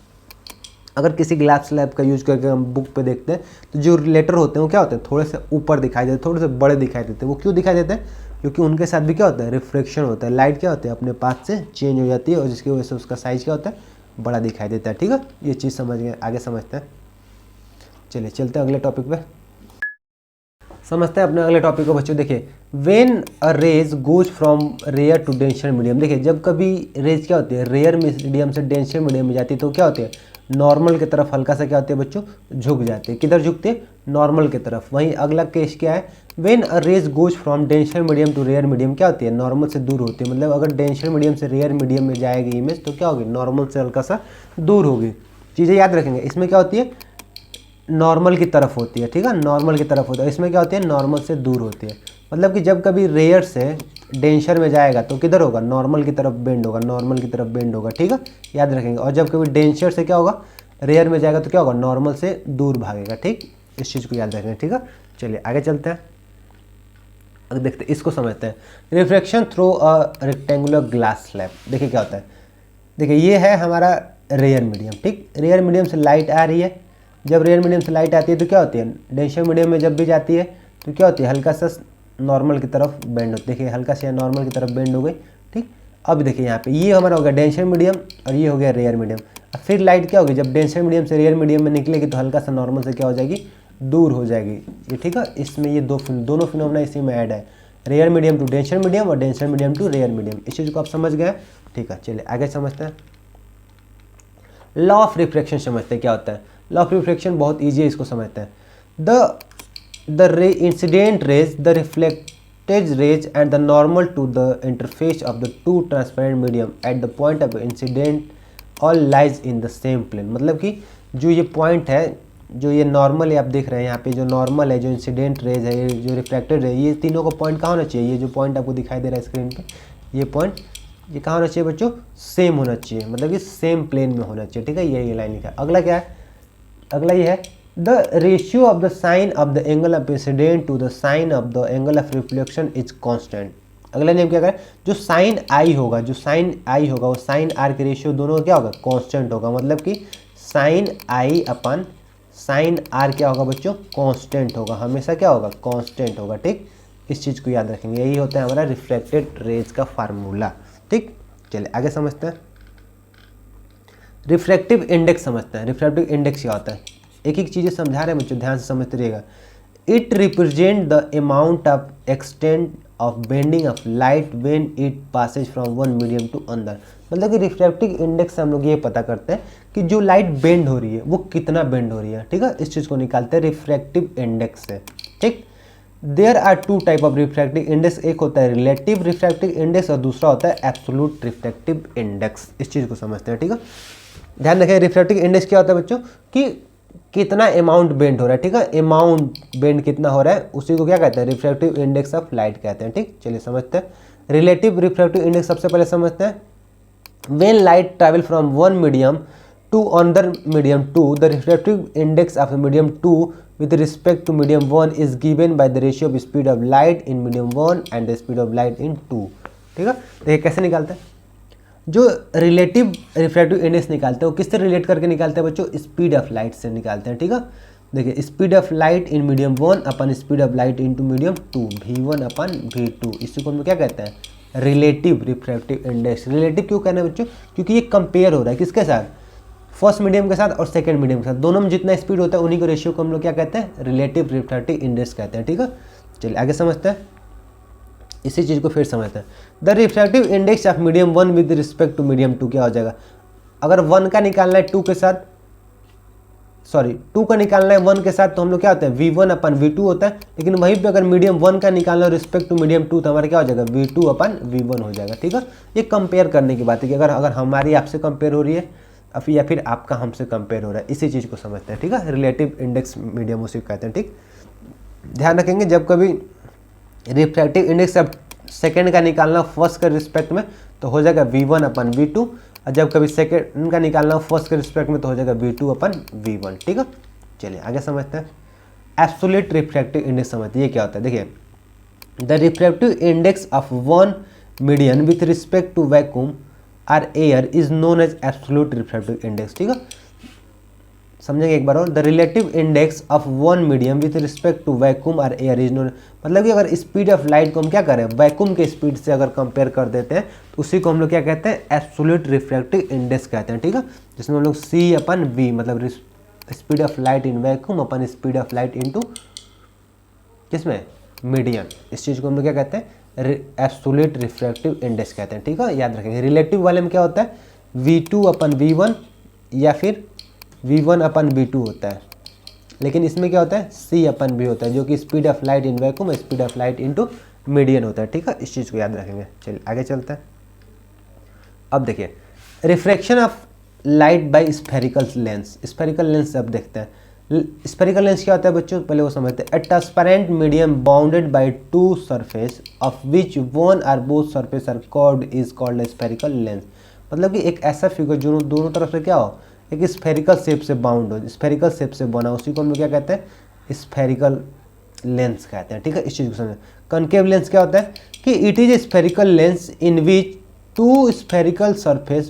अगर किसी ग्लास स्लैब का यूज करके हम बुक पे देखते हैं तो जो लेटर होते हैं वो क्या होते हैं? थोड़े से ऊपर दिखाई देते हैं, थोड़े से बड़े दिखाई देते हैं। वो क्यों दिखाई देते हैं? क्योंकि उनके साथ भी क्या होता है? रिफ्लेक्शन होता है। लाइट क्या होती है? अपने पाथ से चेंज हो जाती है और जिसकी वजह से उसका साइज क्या होता है? बड़ा दिखाई देता है। ठीक है, ये चीज़ समझ गए, आगे समझते हैं। चलिए चलते हैं अगले टॉपिक पे, समझते हैं अपने अगले टॉपिक को बच्चों। देखिए, when a rays goes from rare to denser medium. देखिए, जब कभी रेज क्या होती है? रेयर मीडियम से डेंसर मीडियम में जाती है तो क्या होती है? नॉर्मल की तरफ हल्का सा क्या होती है बच्चों? झुक जाती है। किधर झुकती है? नॉर्मल की तरफ। वहीं अगला केस क्या है? When a rays goes from denser medium to rare medium, क्या होती है? नॉर्मल से दूर होती है। मतलब अगर डेंसर मीडियम से रेयर मीडियम में जाएगी इमेज तो क्या होगी? नॉर्मल से हल्का सा दूर होगी। चीज़ें याद रखेंगे। इसमें क्या होती है? नॉर्मल की तरफ होती है। ठीक है, नॉर्मल की तरफ होता है। इसमें क्या होती है? नॉर्मल से दूर होती है। मतलब कि जब कभी रेयर से डेंसर में जाएगा तो किधर होगा? नॉर्मल की तरफ बेंड होगा, नॉर्मल की तरफ बेंड होगा। ठीक है, याद रखेंगे। और जब कभी डेंसर से क्या होगा? रेयर में जाएगा तो क्या होगा? नॉर्मल से दूर भागेगा। ठीक, इस चीज़ को याद रखेंगे। ठीक है, चलिए आगे चलते हैं। अब देखते हैं, इसको समझते हैं। Refraction through a rectangular glass slab. देखिए क्या होता है। देखिए, ये है हमारा रेयर मीडियम। ठीक, रेयर मीडियम से लाइट आ रही है। जब रेयर मीडियम से लाइट आती है तो क्या होती है? डेंसर मीडियम में जब भी जाती है तो क्या होती है? हल्का सा नॉर्मल की तरफ बेंड होती है। देखिए, हल्का सा नॉर्मल की तरफ बेंड हो गई। ठीक, अब देखिए यहाँ पे ये हमारा हो गया डेंसर मीडियम और ये हो गया रेयर मीडियम। अब फिर लाइट क्या होगी? जब डेंसर मीडियम से रेयर मीडियम में निकलेगी तो हल्का सा नॉर्मल से क्या हो जाएगी? दूर हो जाएगी। ये ठीक है, इसमें ये दोनों फिनोमेना इसी में ऐड है। Rare medium to denser medium और denser medium to rare medium. इस चीज़ को आप समझ गए। ठीक है, चलिए आगे समझते हैं। लॉ ऑफ रिफ्रैक्शन समझते हैं क्या होता है। लॉ ऑफ रिफ्रैक्शन बहुत ईजी है, इसको समझते हैं। The incident rays, the reflected rays and the normal to the interface of the two transparent medium at the point of incident all lies in the same plane. मतलब कि जो ये point है, जो ये नॉर्मल है, आप देख रहे हैं यहाँ पे जो नॉर्मल है, जो इंसिडेंट रेज है, जो रिफ्लेक्टेड है, ये तीनों का पॉइंट कहाँ होना चाहिए? ये जो पॉइंट आपको दिखाई दे रहा है स्क्रीन पे, ये पॉइंट ये कहाँ होना चाहिए बच्चों? सेम होना चाहिए। मतलब कि सेम प्लेन में होना चाहिए। ठीक है, ये लाइन लिखा है। अगला क्या है? अगला ये है, the ratio of the sine of the angle of incident to the sine of the angle of reflection is constant. अगला नियम क्या करें? जो साइन आई होगा, वो साइन आर के रेशियो दोनों क्या होगा? कांस्टेंट होगा। मतलब कि sine i upon sine r क्या होगा बच्चों? कांस्टेंट होगा। हमेशा क्या होगा? कांस्टेंट होगा। ठीक, इस चीज़ को याद रखेंगे। यही होता है हमारा रिफ्लेक्टेड रेज का फार्मूला। ठीक, चलिए आगे समझते हैं। रिफ्रैक्टिव इंडेक्स समझते हैं। रिफ्रैक्टिव इंडेक्स क्या होता है? एक एक चीज़ें समझा रहे हैं बच्चों, ध्यान से समझते रहिएगा। It represent the amount of extent of bending of light when it passes from one medium to another. मतलब कि रिफ्रैक्टिव इंडेक्स से हम लोग ये पता करते हैं कि जो लाइट बेंड हो रही है वो कितना बेंड हो रही है। ठीक है, इस चीज़ को निकालते हैं रिफ्रैक्टिव इंडेक्स से। ठीक, there are two type of refractive index. एक होता है रिलेटिव रिफ्रैक्टिव इंडेक्स और दूसरा होता है एब्सोल्यूट रिफ्रैक्टिव इंडेक्स। इस चीज़ को समझते हैं। ठीक है, ध्यान रखें। रिफ्रैक्टिव इंडेक्स क्या होता है बच्चों? कि कितना अमाउंट बेंड हो रहा है। ठीक है, अमाउंट बेंड कितना हो रहा है उसी को क्या कहते हैं? रिफ्रैक्टिव इंडेक्स ऑफ लाइट कहते हैं। ठीक, चलिए समझते हैं। रिलेटिव रिफ्रैक्टिव इंडेक्स सबसे पहले समझते हैं। When light travel from one medium 2 on the medium 2, the refractive index of medium 2 with respect to medium 1 is given by the ratio of speed of light in medium 1 and the speed of light in 2। ठीक है, देखिए कैसे निकालते हैं। जो relative refractive index निकालते हैं वो किससे रिलेट करके निकालते हैं बच्चों? स्पीड ऑफ लाइट से निकालते हैं। ठीक है, देखिए speed of light in medium 1 upon speed of light into medium 2, V1 upon V2, इसी को हम क्या कहते हैं? Relative refractive index. रिलेटिव क्यों कहना है बच्चों? क्योंकि ये कंपेयर हो रहा है किसके साथ? फर्स्ट मीडियम के साथ और सेकंड मीडियम के साथ, दोनों में जितना स्पीड होता है उन्हीं को रेशियो को हम लोग क्या कहते हैं? रिलेटिव रिफ्रैक्टिव इंडेक्स कहते हैं। ठीक है, चलिए आगे समझते हैं, इसी चीज़ को फिर समझते हैं। The refractive index of medium 1 with respect to medium 2 क्या हो जाएगा? अगर 1 का निकालना है 2 के साथ, सॉरी 2 का निकालना है 1 के साथ, तो हम लोग क्या होता है? V1 अपन V2 होता है। लेकिन वहीं पे अगर मीडियम 1 का निकालना है रिस्पेक्ट टू मीडियम 2 तो हमारा क्या हो जाएगा? V2 अपन V1 हो जाएगा। ठीक है, ये कंपेयर करने की बात है कि अगर हमारी आपसे कंपेयर हो रही है या फिर आपका हमसे कंपेयर हो रहा है, इसी चीज़ को समझते हैं। ठीक है, रिलेटिव इंडेक्स मीडियम उसी को कहते हैं। ठीक, ध्यान रखेंगे जब कभी रिफ्रैक्टिव इंडेक्स अब सेकेंड का निकालना फर्स्ट के रिस्पेक्ट में तो हो जाएगा V1 अपन V2, और जब कभी सेकेंड का निकालना फर्स्ट के रिस्पेक्ट में तो हो जाएगा V2 अपन V1। ठीक है, चलिए आगे समझते हैं। एब्सोल्यूट रिफ्रैक्टिव इंडेक्स समझते हैं, ये क्या होता है? देखिए the refractive index of one medium with respect to vacuum or air is known as absolute refractive index. ठीक है, समझेंगे एक बार और। The relative index of one medium with respect to vacuum और एयर इज नोन, मतलब कि अगर स्पीड ऑफ लाइट को हम क्या करें? वैक्यूम के स्पीड से अगर कंपेयर कर देते हैं तो उसी को हम लोग क्या कहते हैं? एब्सोल्यूट रिफ्रैक्टिव इंडेक्स कहते हैं। ठीक है, जिसमें हम लोग C अपन V मतलब speed of light in vacuum upon speed of light into किसमें? मीडियम, इस चीज़ को हम लोग क्या कहते हैं? एब्सोल्यूट रिफ्रैक्टिव इंडेक्स कहते हैं। ठीक है, याद रखेंगे। रिलेटिव वाले में क्या होता है? V2 अपन V1 या फिर V1 अपन V2 होता है, लेकिन इसमें क्या होता है? C अपन V होता है, जो कि speed of light in vacuum speed of light into median होता है। ठीक है, इस चीज़ को याद रखेंगे। चलिए आगे चलते हैं। अब देखिए refraction of light by spherical lens. Spherical lens अब देखते हैं। स्फेरिकल लेंस क्या होता है बच्चों? पहले वो समझते हैं। A transparent medium bounded by two surface of which one or both surface are curved is called spherical lens. मतलब कि एक ऐसा फिगर जो दोनों तरफ से क्या हो? एक स्फेरिकल शेप से बाउंड हो, स्फेरिकल शेप से बना, उसी को हम लोग क्या कहते हैं? स्फेरिकल लेंस कहते हैं। ठीक है, इस चीज़ को समझें। कनकेव लेंस क्या होता है? कि it is a spherical lens in which two spherical surface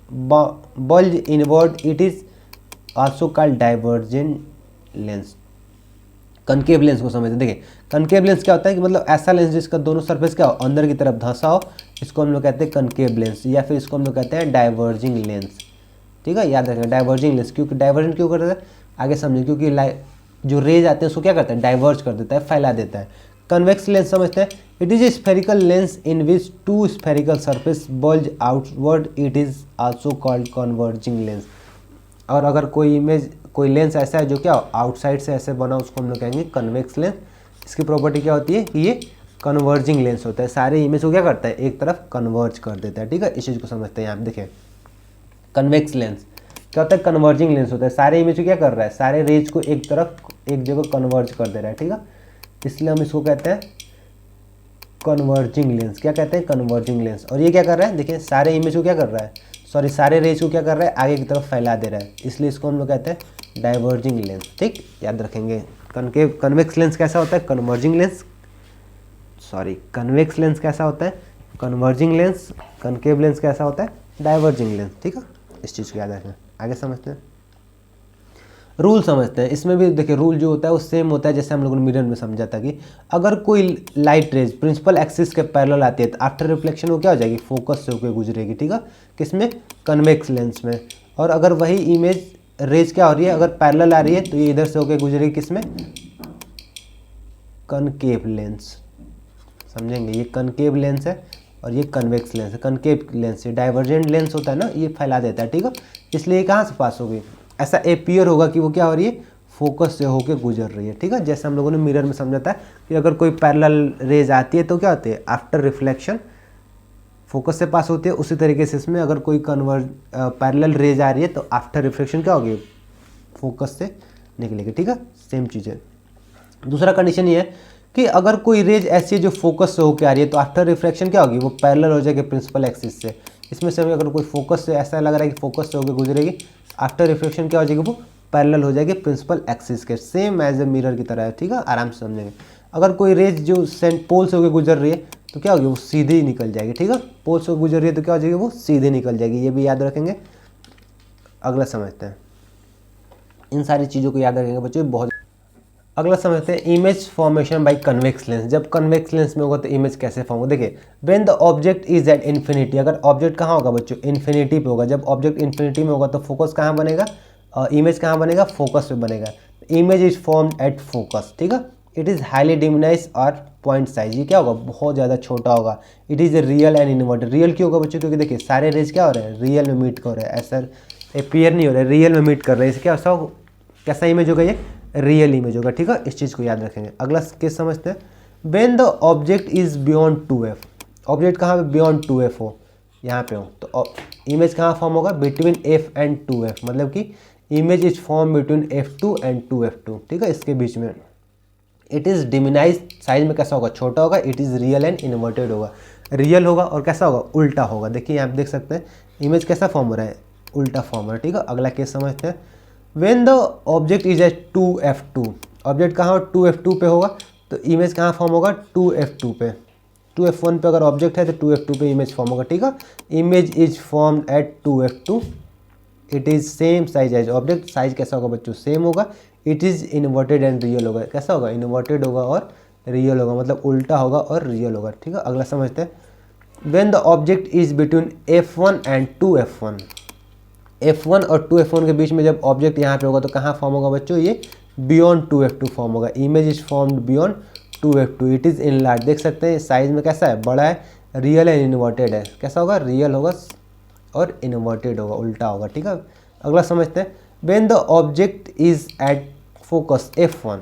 bulge inward, it is also called divergent lens. Concave lens को समझते हैं। देखिए कनकेव लेंस क्या होता है कि मतलब ऐसा लेंस जिसका दोनों सरफेस क्या हो? अंदर की तरफ धंसा हो, इसको हम लोग कहते हैं कनकेव लेंस, या फिर इसको हम लोग कहते हैं डाइवर्जिंग लेंस। ठीक है, याद रखें डाइवर्जिंग लेंस। क्योंकि डाइवर्जन क्यों करता है आगे समझें, क्योंकि जो रेज आते हैं उसको क्या करता है? डाइवर्ज कर देता है, फैला देता है। कन्वेक्स लेंस समझते हैं। It is a spherical lens in which two spherical surface bulge outward, it is also called converging lens. और अगर कोई लेंस ऐसा है जो क्या आउटसाइड से ऐसे बना, उसको हम लोग कहेंगे कन्वेक्स लेंस। इसकी प्रॉपर्टी क्या होती है कि ये कन्वर्जिंग लेंस होता है, सारे इमेज को क्या करता है? एक तरफ कन्वर्ज कर देता है। ठीक है, इस चीज़ को समझते हैं। आप देखिए कन्वेक्स लेंस क्या होता है? कन्वर्जिंग लेंस होता है, सारे इमेज को क्या कर रहा है? सारे रेज को एक तरफ एक जगह कन्वर्ज कर दे रहा है। ठीक है, इसलिए हम इसको कहते हैं कन्वर्जिंग लेंस। क्या कहते हैं? Converging lens. और ये क्या कर रहा है? देखिए सारे इमेज को क्या कर रहा है? सॉरी, सारे रेज को क्या कर रहा है? आगे की तरफ फैला दे रहा है, इसलिए इसको हम लोग कहते हैं डाइवर्जिंग लेंस। ठीक, याद रखेंगे। कन्वेक्स लेंस कैसा होता है? Converging lens, sorry convex lens कैसा होता है? Converging lens. कनकेव लेंस कैसा होता है? Diverging lens. ठीक है, इस चीज़ को याद रखें। आगे समझते हैं, रूल समझते हैं। इसमें भी देखिए रूल जो होता है वो सेम होता है जैसे हम लोगों ने मिरर में समझा था कि अगर कोई लाइट रेज प्रिंसिपल एक्सिस के पैरेलल आती है तो आफ्टर रिफ्लेक्शन वो क्या हो जाएगी? फोकस से होकर गुजरेगी। ठीक है, किसमें? कन्वेक्स लेंस में। और अगर वही इमेज रेज क्या हो रही है? अगर पैरेलल आ रही है तो ये इधर से होकर गुजरेगी किसमें? Concave lens. समझेंगे, ये कनकेव लेंस है और ये कन्वेक्स लेंस है। कनकेव लेंस, ये डाइवर्जेंट लेंस होता है ना, ये फैला देता है। ठीक है, इसलिए ये कहाँ से पास होगी? ऐसा अपीयर होगा कि वो क्या हो रही है? फोकस से होकर गुजर रही है। ठीक है, जैसे हम लोगों ने मिरर में समझा था कि अगर कोई पैरेलल रेज आती है तो क्या होती है? आफ्टर रिफ्लेक्शन फोकस से पास होती है। उसी तरीके से इसमें अगर कोई पैरेलल रेज आ रही है तो आफ्टर रिफ्लेक्शन क्या होगी? फोकस से निकलेगी। ठीक है, सेम चीज़ है। दूसरा कंडीशन ये है कि अगर कोई रेज ऐसी है जो फोकस से होकर आ रही है तो आफ्टर रिफ्लेक्शन क्या होगी? वो पैरेलल हो जाएगी प्रिंसिपल एक्सिस से। इसमें से अगर कोई फोकस से ऐसा लग रहा है कि फोकस से होकर गुजरेगी, आफ्टर रिफ्लेक्शन क्या हो जाएगी, वो पैरेलल हो जाएगी प्रिंसिपल एक्सिस के, सेम एज ए मिरर की तरह है, ठीक है, आराम से समझेंगे। अगर कोई रेज जो सेंट पोल से होकर गुजर रही है तो क्या होगी, वो सीधे ही निकल जाएगी, ठीक है, पोल से गुजर रही है तो क्या हो जाएगी, वो सीधे निकल जाएगी, ये भी याद रखेंगे। अगला समझते हैं, इन सारी चीज़ों को याद रखेंगे बच्चों बहुत। अगला समझते हैं image formation by convex lens. जब कन्वेक्स लेंस में होगा तो इमेज कैसे फॉर्म होगा, देखिए when the object is at infinity, अगर ऑब्जेक्ट कहाँ होगा बच्चों, इन्फिनिटी पे होगा। जब ऑब्जेक्ट इन्फिनिटी में होगा तो फोकस कहाँ बनेगा, इमेज कहाँ बनेगा, फोकस पे बनेगा। Image is formed at focus, ठीक है। इट इज़ हाईली डिमिनाइज और पॉइंट साइज, ये क्या होगा, बहुत ज़्यादा छोटा होगा। It is a real and inverted, real क्यों होगा बच्चों, क्योंकि देखिए सारे रेज क्या हो रहे हैं, रियल में मीट कर रहे हैं, ऐसा अपीयर नहीं हो रहा है, रियल में मीट कर रहे हैं। इससे क्या ऐसा कैसा इमेज होगा, ये रियल इमेज होगा, ठीक है, इस चीज़ को याद रखेंगे। अगला केस समझते हैं, when the object is beyond 2f, object कहाँ पे बियॉन्ड 2f हो, यहाँ पे हो, तो इमेज कहाँ फॉर्म होगा, बिटवीन f एंड 2f, मतलब कि image is form between f2 and 2f2, ठीक है, इसके बीच में। इट इज़ डिमिनाइज, साइज में कैसा होगा, छोटा होगा। It is real and inverted होगा, रियल होगा और कैसा होगा, उल्टा होगा। देखिए यहाँ पे देख सकते हैं इमेज कैसा फॉर्म हो रहा है, उल्टा फॉर्म हो रहा है, ठीक है। अगला केस समझते हैं, when the object is at 2f2, object कहाँ 2f2 पे होगा तो इमेज कहाँ फॉर्म होगा, 2f2 पे। 2f1 पे अगर ऑब्जेक्ट है तो 2f2 पे इमेज फॉर्म होगा, ठीक है। Image is formed at 2f2, it is same size as object, size कैसा होगा बच्चों, सेम होगा। It is inverted and real होगा, कैसा होगा, इन्वर्टेड होगा और रियल होगा, मतलब उल्टा होगा और रियल होगा, ठीक है। अगला समझते हैं, when the object is between f1 and 2f1, f1 और 2f1 के बीच में जब ऑब्जेक्ट यहाँ पे होगा तो कहाँ फॉर्म होगा बच्चों, ये बियॉन्ड 2f2 फॉर्म होगा। Image is formed beyond 2f2, it is in large, देख सकते हैं साइज में कैसा है, बड़ा है, रियल एंड इन्वर्टेड है, कैसा होगा, रियल होगा और इन्वर्टेड होगा, उल्टा होगा, ठीक है। अगला समझते हैं, when the object is at focus f1,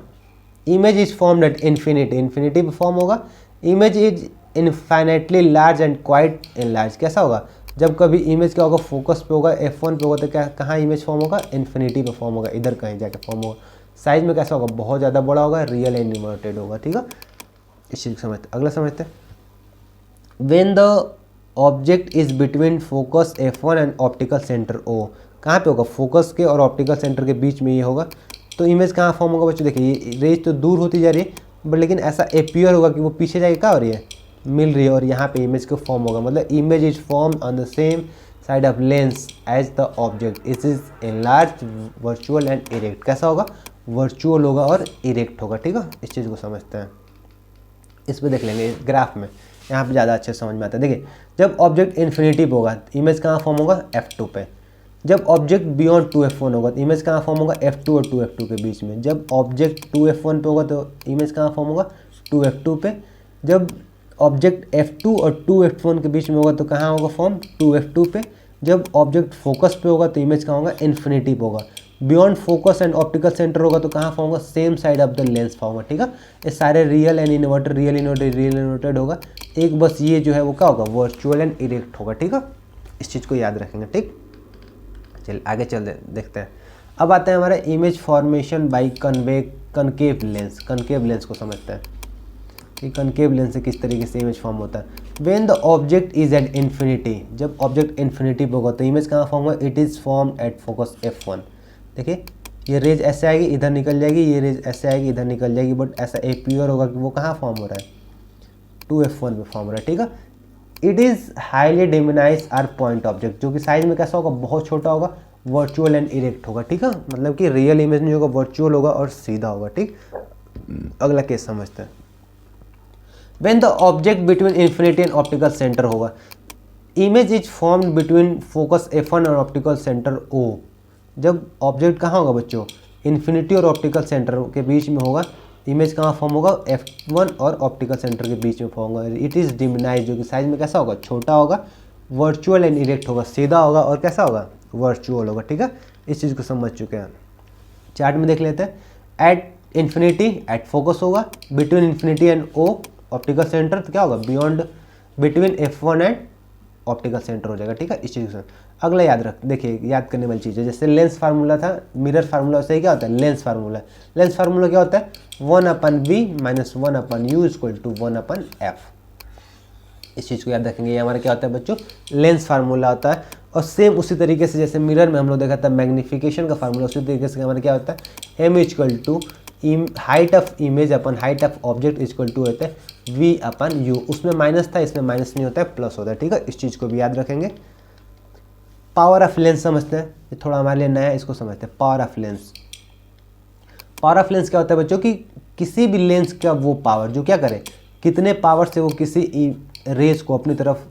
image is formed at infinity, infinity पे फॉर्म होगा। Image is infinitely large and quite enlarge, कैसा होगा, जब कभी इमेज क्या होगा, फोकस पे होगा, f1 पे होगा तो क्या कहाँ इमेज फॉर्म होगा, इन्फिनिटी पे फॉर्म होगा, इधर कहीं जाके फॉर्म होगा। साइज में कैसा होगा, बहुत ज़्यादा बड़ा होगा, रियल एंड इन्वर्टेड होगा, ठीक है। इस चीज़ को समझते हैं। अगला समझते हैं, when the object is between focus f1 and optical centre O, कहाँ पे होगा, फोकस के और ऑप्टिकल सेंटर के बीच में ये होगा तो इमेज कहाँ फॉर्म होगा बच्चों, देखिए ये रेज तो दूर होती जा रही है बट लेकिन ऐसा अपीयर होगा कि वो पीछे जाके क्या हो रही है, मिल रही है, और यहाँ पे इमेज को फॉर्म होगा, मतलब image is form on the same side of lens as the object, it is enlarge, virtual and erect, कैसा होगा, वर्चुअल होगा और इरेक्ट होगा, ठीक है। इस चीज़ को समझते हैं, इस पर देख लेंगे ग्राफ में, यहाँ पे ज़्यादा अच्छे समझ में आता है। देखिए जब ऑब्जेक्ट इन्फिनिटी पे होगा इमेज कहाँ फॉर्म होगा, f2 पे। जब ऑब्जेक्ट बियॉन्ड 2f1 होगा तो इमेज कहाँ फॉर्म होगा, f2 और 2f2 के बीच में। जब ऑब्जेक्ट 2f1 पे होगा तो इमेज कहाँ फॉर्म होगा, 2f2 पे। जब ऑब्जेक्ट f2 और 2f1 के बीच में होगा तो कहाँ होगा फॉर्म, 2f2 पे। जब ऑब्जेक्ट फोकस पे होगा तो इमेज कहाँ होगा, इन्फिनिटी पे होगा। Beyond focus and optical centre होगा तो कहाँ फॉर्म होगा, same side of the lens form होगा, ठीक है। ये सारे real and inverted, real inverted, real inverted होगा, एक बस ये जो है वो क्या होगा, वर्चुअल एंड इरेक्ट होगा, ठीक है। इस चीज़ को याद रखेंगे, ठीक। चलिए आगे चल देखते हैं। अब आते हैं हमारे image formation by concave lens. Concave lens को समझते हैं कि कनकेव लेंस से किस तरीके से इमेज फॉर्म होता है। When the object is at infinity, जब ऑब्जेक्ट इन्फिनिटी पे होगा तो इमेज कहाँ फॉर्म होगा, it is form at focus f1। देखिए ये रेज ऐसे आएगी इधर निकल जाएगी, ये रेज ऐसे आएगी इधर निकल जाएगी, बट ऐसा अपीयर होगा कि वो कहाँ फॉर्म हो रहा है, 2f1 पे फॉर्म हो रहा है, ठीक है। It is highly diminish or point object, जो कि साइज में कैसा होगा, बहुत छोटा होगा, वर्चुअल एंड इरेक्ट होगा, ठीक है। मतलब कि रियल इमेज नहीं होगा, वर्चुअल होगा और सीधा होगा, ठीक। अगला केस समझते हैं। When the object between infinity and optical centre होगा, image is formed between focus f1 और ऑप्टिकल सेंटर O। जब ऑब्जेक्ट कहाँ होगा बच्चों, इन्फिनिटी और ऑप्टिकल सेंटर के बीच में होगा, इमेज कहाँ फॉर्म होगा, f1 और ऑप्टिकल सेंटर के बीच में फॉर्म होगा। इट इज़ डिमिनाइज, जो कि साइज में कैसा होगा, छोटा होगा, वर्चुअल एंड इरेक्ट होगा, सीधा होगा और कैसा होगा, वर्चुअल होगा, ठीक है। इस चीज़ को समझ चुके हैं। चार्ट में देख लेते हैं। एट इन्फिनिटी एट फोकस होगा, between infinity and O optical centre तो क्या होगा, beyond between f1 and optical centre हो जाएगा, ठीक है। इस चीज़ से अगला याद रख, देखिए याद करने वाली चीज़ है, जैसे लेंस फार्मूला था, मिरर फार्मूला, वैसे ही क्या होता है, लेंस फार्मूला। लेंस फार्मूला क्या होता है, 1/v minus 1/u equal to 1/f। इस चीज़ को याद रखेंगे, ये हमारा क्या होता है बच्चों, लेंस फार्मूला होता है। और सेम उसी तरीके से जैसे मिरर में हम लोग देखा था मैग्नीफिकेशन का फार्मूला, उसी तरीके से हमारा क्या होता है m equal to height of image upon height of object equal to होता है v अपन u। उसमें माइनस था, इसमें माइनस नहीं होता है, प्लस होता है। ठीक है, इस चीज़ को भी याद रखेंगे। पावर ऑफ लेंस समझते हैं, ये थोड़ा हमारे लिए नया है, इसको समझते हैं। Power of lens, power of lens क्या होता है बच्चों की किसी भी लेंस का वो पावर जो क्या करे, कितने पावर से वो किसी रेस को अपनी तरफ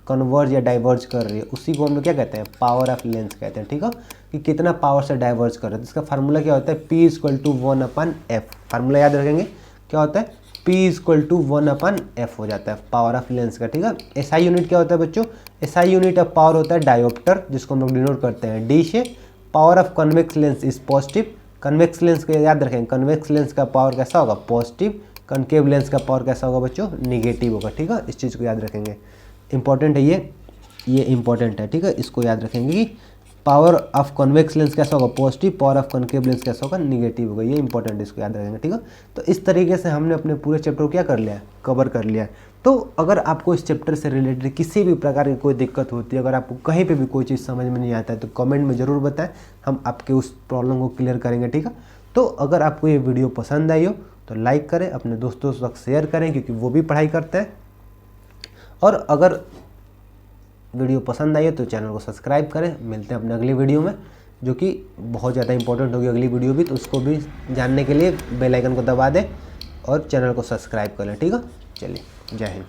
कन्वर्ज या डाइवर्ज कर रही है, उसी को हम लोग क्या कहते हैं, पावर ऑफ लेंस कहते हैं। ठीक है, कि कितना पावर से डाइवर्ज कर रहा है। इसका फार्मूला क्या होता है, P equal to 1/f। Formula याद रखेंगे, क्या होता है, P इक्वल टू 1/f हो जाता है पावर ऑफ लेंस का। ठीक है, SI यूनिट क्या होता है बच्चों, SI यूनिट ऑफ पावर होता है डायोप्टर, जिसको हम लोग डिनोट करते हैं D से। Power of convex lens is positive, convex lens को याद रखेंगे, कन्वेक्स लेंस का पावर कैसा होगा, पॉजिटिव। कनकेव लेंस का पावर कैसा होगा बच्चों, निगेटिव होगा। ठीक है, इस चीज़ को याद रखेंगे, इंपॉर्टेंट है ये इंपॉर्टेंट है। ठीक है, इसको याद रखेंगे कि पावर ऑफ कन्वेक्स लेंस कैसा होगा, positive. Power of concave lens कैसा होगा, निगेटिव होगा। ये इंपॉर्टेंट, इसको याद रखेंगे। ठीक है, तो इस तरीके से हमने अपने पूरे चैप्टर को क्या कर लिया है, कवर कर लिया है। तो अगर आपको इस चैप्टर से रिलेटेड किसी भी प्रकार की कोई दिक्कत होती है, अगर आपको कहीं पे भी कोई चीज़ समझ में नहीं आता है, तो कमेंट में ज़रूर बताएं, हम आपके उस प्रॉब्लम को क्लियर करेंगे। ठीक है, तो अगर आपको ये वीडियो पसंद आई हो तो लाइक करें, अपने दोस्तों के साथ शेयर करें, क्योंकि वो भी पढ़ाई करते हैं। और अगर वीडियो पसंद आई है तो चैनल को सब्सक्राइब करें। मिलते हैं अपने अगली वीडियो में, जो कि बहुत ज़्यादा इंपॉर्टेंट होगी अगली वीडियो भी, तो उसको भी जानने के लिए बेल आइकन को दबा दें और चैनल को सब्सक्राइब कर लें। ठीक है, चलिए, जय हिंद।